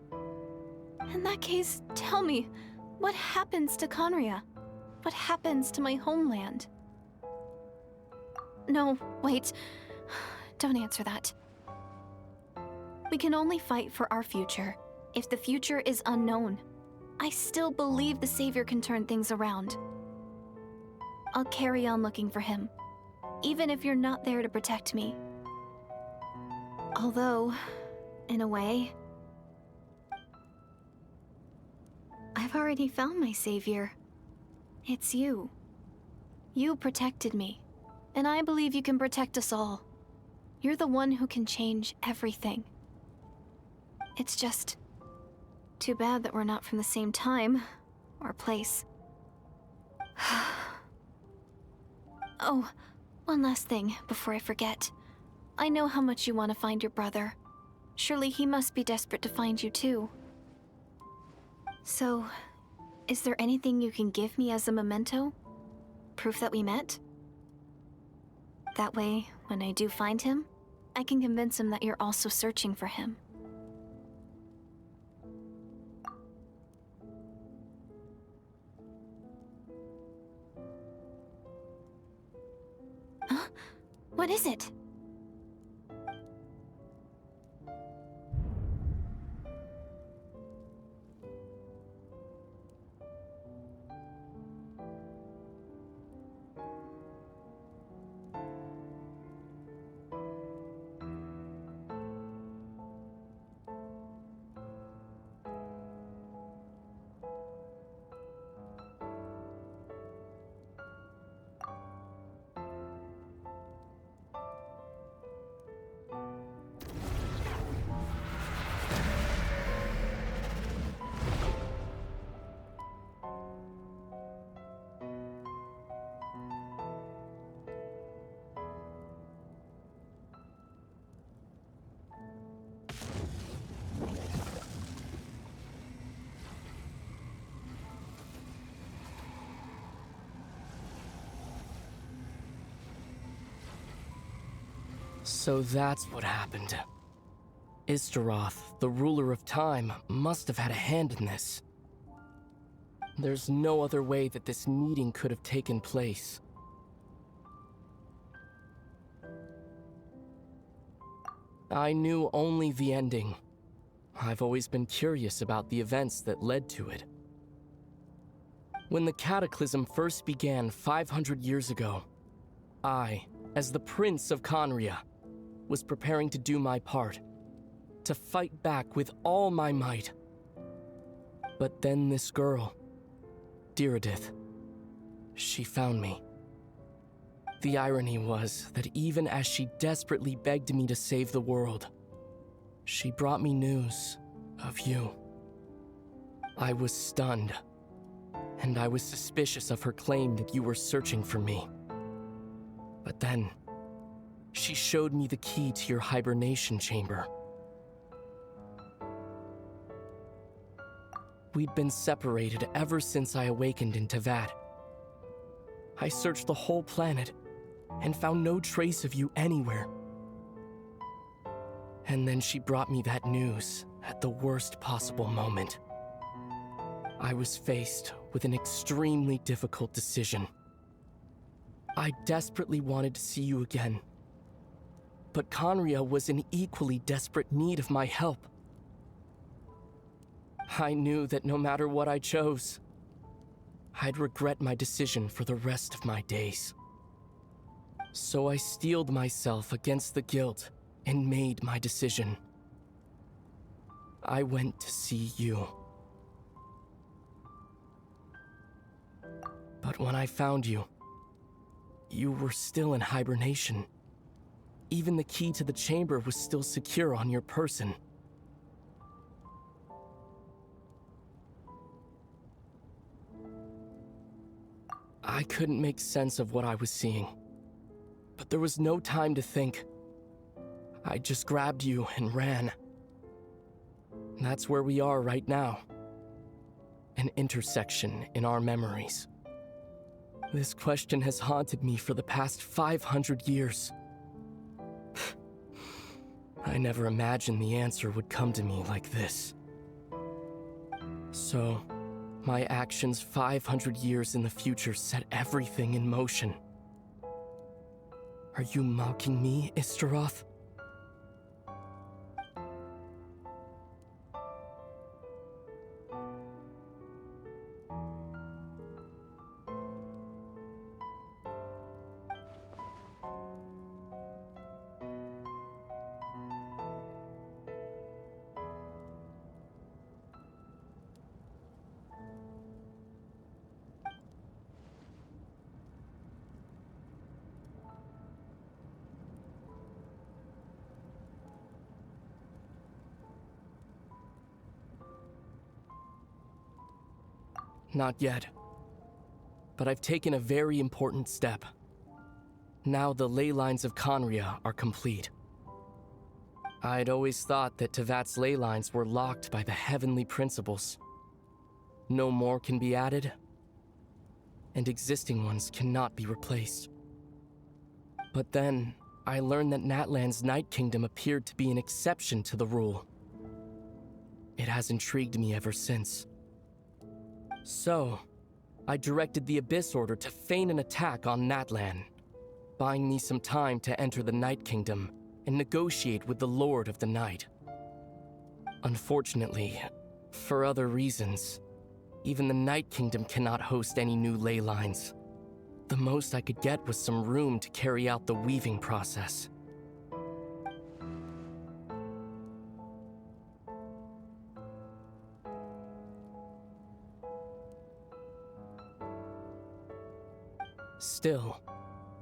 In that case, tell me, what happens to Conria? What happens to my homeland? No, wait. Don't answer that. We can only fight for our future. If the future is unknown, I still believe the Savior can turn things around. I'll carry on looking for him, even if you're not there to protect me. Although, in a way, I've already found my Savior. It's you. You protected me, and I believe you can protect us all. You're the one who can change everything. It's just too bad that we're not from the same time or place. Oh, one last thing before I forget. I know how much you want to find your brother. Surely he must be desperate to find you too. So, is there anything you can give me as a memento? Proof that we met? That way, when I do find him, I can convince him that you're also searching for him. Huh? What is it? So that's what happened. Istaroth, the ruler of time, must have had a hand in this. There's no other way that this meeting could have taken place. I knew only the ending. I've always been curious about the events that led to it. When the Cataclysm first began 500 years ago, I, as the Prince of Conria, was preparing to do my part, to fight back with all my might. But then this girl, Diridith, she found me. The irony was that even as she desperately begged me to save the world, she brought me news of you. I was stunned, and I was suspicious of her claim that you were searching for me. But then, she showed me the key to your hibernation chamber. We'd been separated ever since I awakened in Teyvat. I searched the whole planet and found no trace of you anywhere. And then she brought me that news at the worst possible moment. I was faced with an extremely difficult decision. I desperately wanted to see you again, but Conria was in equally desperate need of my help. I knew that no matter what I chose, I'd regret my decision for the rest of my days. So I steeled myself against the guilt and made my decision. I went to see you. But when I found you, you were still in hibernation. Even the key to the chamber was still secure on your person. I couldn't make sense of what I was seeing, but there was no time to think. I just grabbed you and ran. That's where we are right now. An intersection in our memories. This question has haunted me for the past 500 years. I never imagined the answer would come to me like this. So, my actions 500 years in the future set everything in motion. Are you mocking me, Istaroth? Not yet. But I've taken a very important step. Now the ley lines of Conria are complete. I'd always thought that Teyvat's ley lines were locked by the heavenly principles. No more can be added, and existing ones cannot be replaced. But then, I learned that Natlan's Night Kingdom appeared to be an exception to the rule. It has intrigued me ever since. So, I directed the Abyss Order to feign an attack on Natlan, buying me some time to enter the Night Kingdom and negotiate with the Lord of the Night. Unfortunately, for other reasons, even the Night Kingdom cannot host any new ley lines. The most I could get was some room to carry out the weaving process. Still,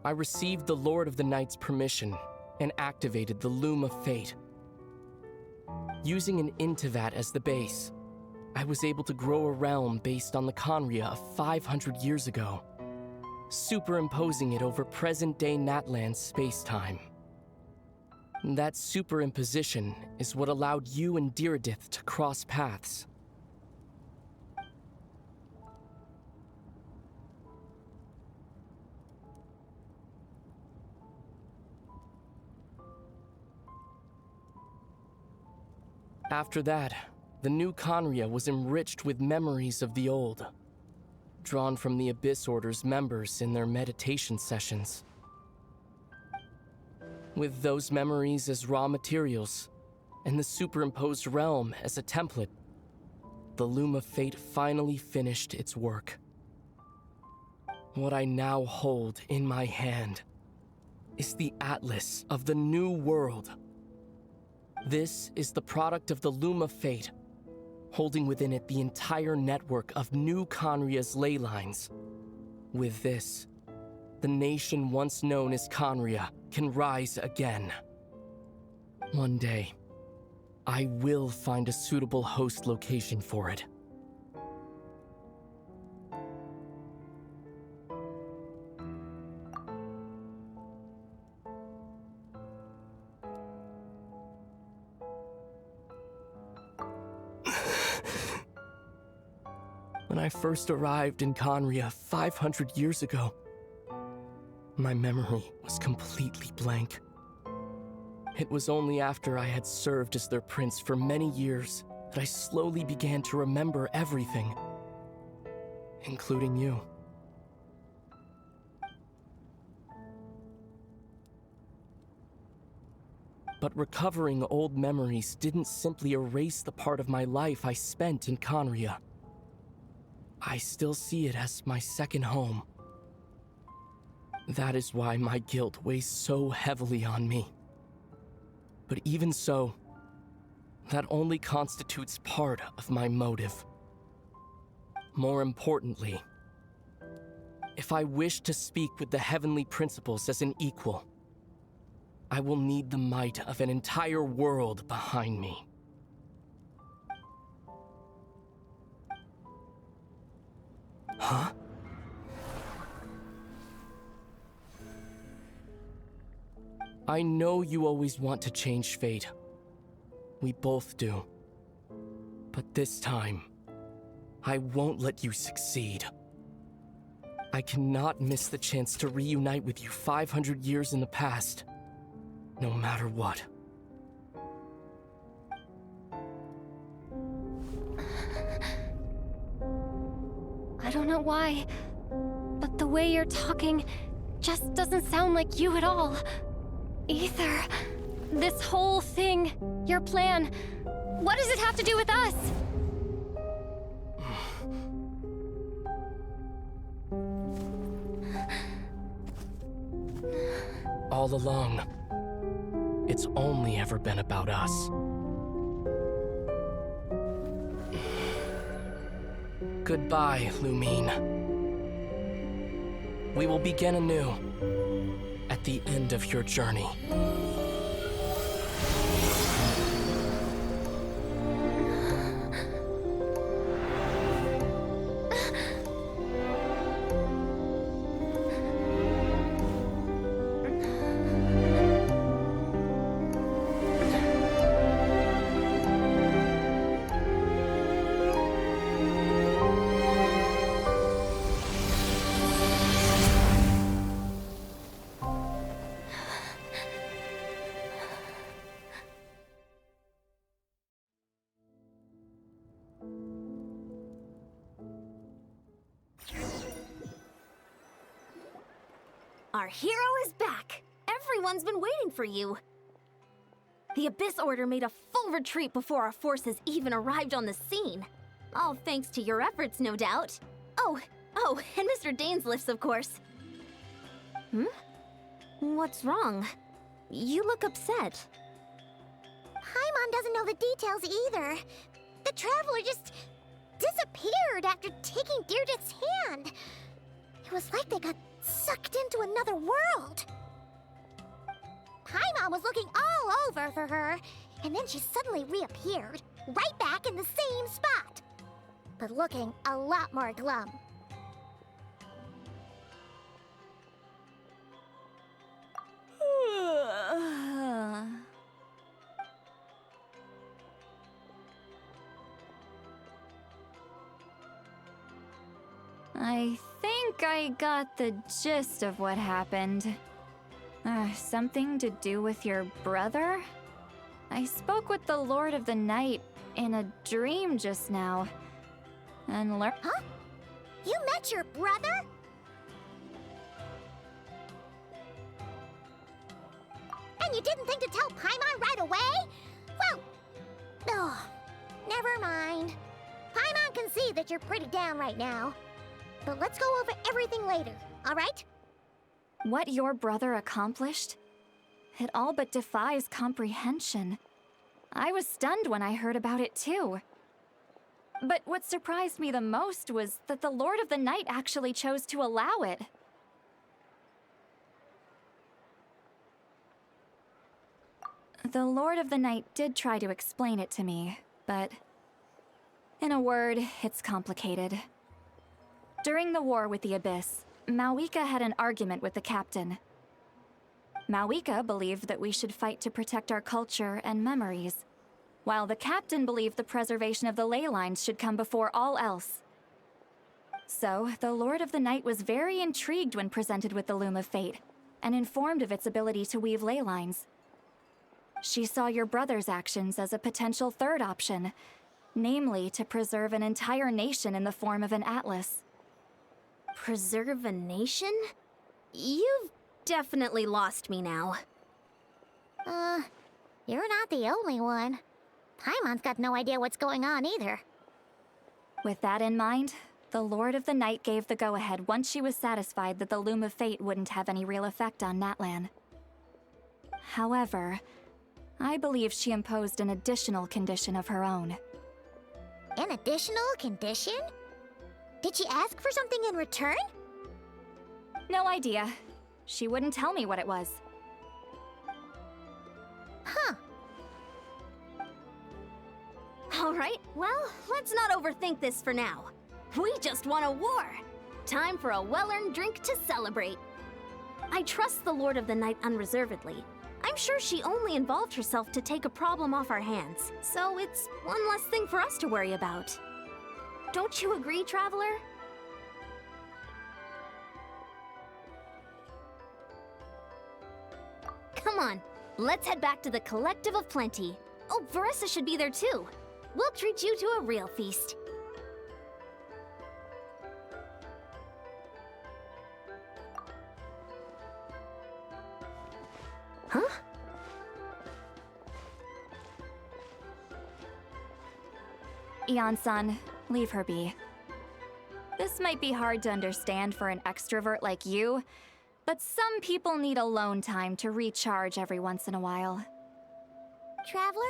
I received the Lord of the Night's permission and activated the Loom of Fate. Using an Intivat as the base, I was able to grow a realm based on the Conria of 500 years ago, superimposing it over present-day Natlan's space-time. That superimposition is what allowed you and Diridith to cross paths. After that, the new Conria was enriched with memories of the old, drawn from the Abyss Order's members in their meditation sessions. With those memories as raw materials, and the superimposed realm as a template, the Loom of Fate finally finished its work. What I now hold in my hand is the Atlas of the New World. This is the product of the Loom of Fate, holding within it the entire network of new Conria's ley lines. With this, the nation once known as Conria can rise again. One day, I will find a suitable host location for it. When I first arrived in Conria 500 years ago, my memory was completely blank. It was only after I had served as their prince for many years that I slowly began to remember everything, including you. But recovering old memories didn't simply erase the part of my life I spent in Conria. I still see it as my second home. That is why my guilt weighs so heavily on me. But even so, that only constitutes part of my motive. More importantly, if I wish to speak with the heavenly principles as an equal, I will need the might of an entire world behind me. Huh? I know you always want to change fate. We both do. But this time, I won't let you succeed. I cannot miss the chance to reunite with you 500 years in the past, no matter what. I don't know why, but the way you're talking just doesn't sound like you at all. Ether, this whole thing, your plan, what does it have to do with us? All along, it's only ever been about us. Goodbye, Lumine. We will begin anew at the end of your journey. Our hero is back! Everyone's been waiting for you! The Abyss Order made a full retreat before our forces even arrived on the scene. All thanks to your efforts, no doubt. Oh, and Mr. Dainsliff's, of course. What's wrong? You look upset. Paimon doesn't know the details either. The Traveler just disappeared after taking Deirdre's hand. It was like they got sucked into another world. Paimon was looking all over for her, and then she suddenly reappeared, right back in the same spot, but looking a lot more glum. I think I got the gist of what happened. Something to do with your brother? I I spoke with the Lord of the Night in a dream just now, and learned. Huh? You met your brother? And you didn't think to tell Paimon right away? Well, oh, never mind. Paimon can see that you're pretty down right now. But let's go over everything later, all right? What your brother accomplished? It all but defies comprehension. I was stunned when I heard about it too. But what surprised me the most was that the Lord of the Night actually chose to allow it. The Lord of the Night did try to explain it to me, but in a word, it's complicated. During the war with the Abyss, Mawika had an argument with the captain. Mawika believed that we should fight to protect our culture and memories, while the captain believed the preservation of the ley lines should come before all else. So, the Lord of the Night was very intrigued when presented with the Loom of Fate, and informed of its ability to weave ley lines. She saw your brother's actions as a potential third option, namely to preserve an entire nation in the form of an atlas. Preserve a nation? You've definitely lost me now. You're not the only one. Paimon's got no idea what's going on either. With that in mind, the Lord of the Night gave the go-ahead once she was satisfied that the Loom of Fate wouldn't have any real effect on Natlan. However, I believe she imposed an additional condition of her own. An additional condition? Did she ask for something in return? No idea. She wouldn't tell me what it was. Huh. All right, well, let's not overthink this for now. We just won a war. Time for a well-earned drink to celebrate. I trust the Lord of the Night unreservedly. I'm sure she only involved herself to take a problem off our hands, so it's one less thing for us to worry about. Don't you agree, Traveler? Come on, let's head back to the Collective of Plenty. Oh, Veressa should be there too. We'll treat you to a real feast. Huh? Eon-san, leave her be. This might be hard to understand for an extrovert like you, but some people need alone time to recharge every once in a while. Traveler?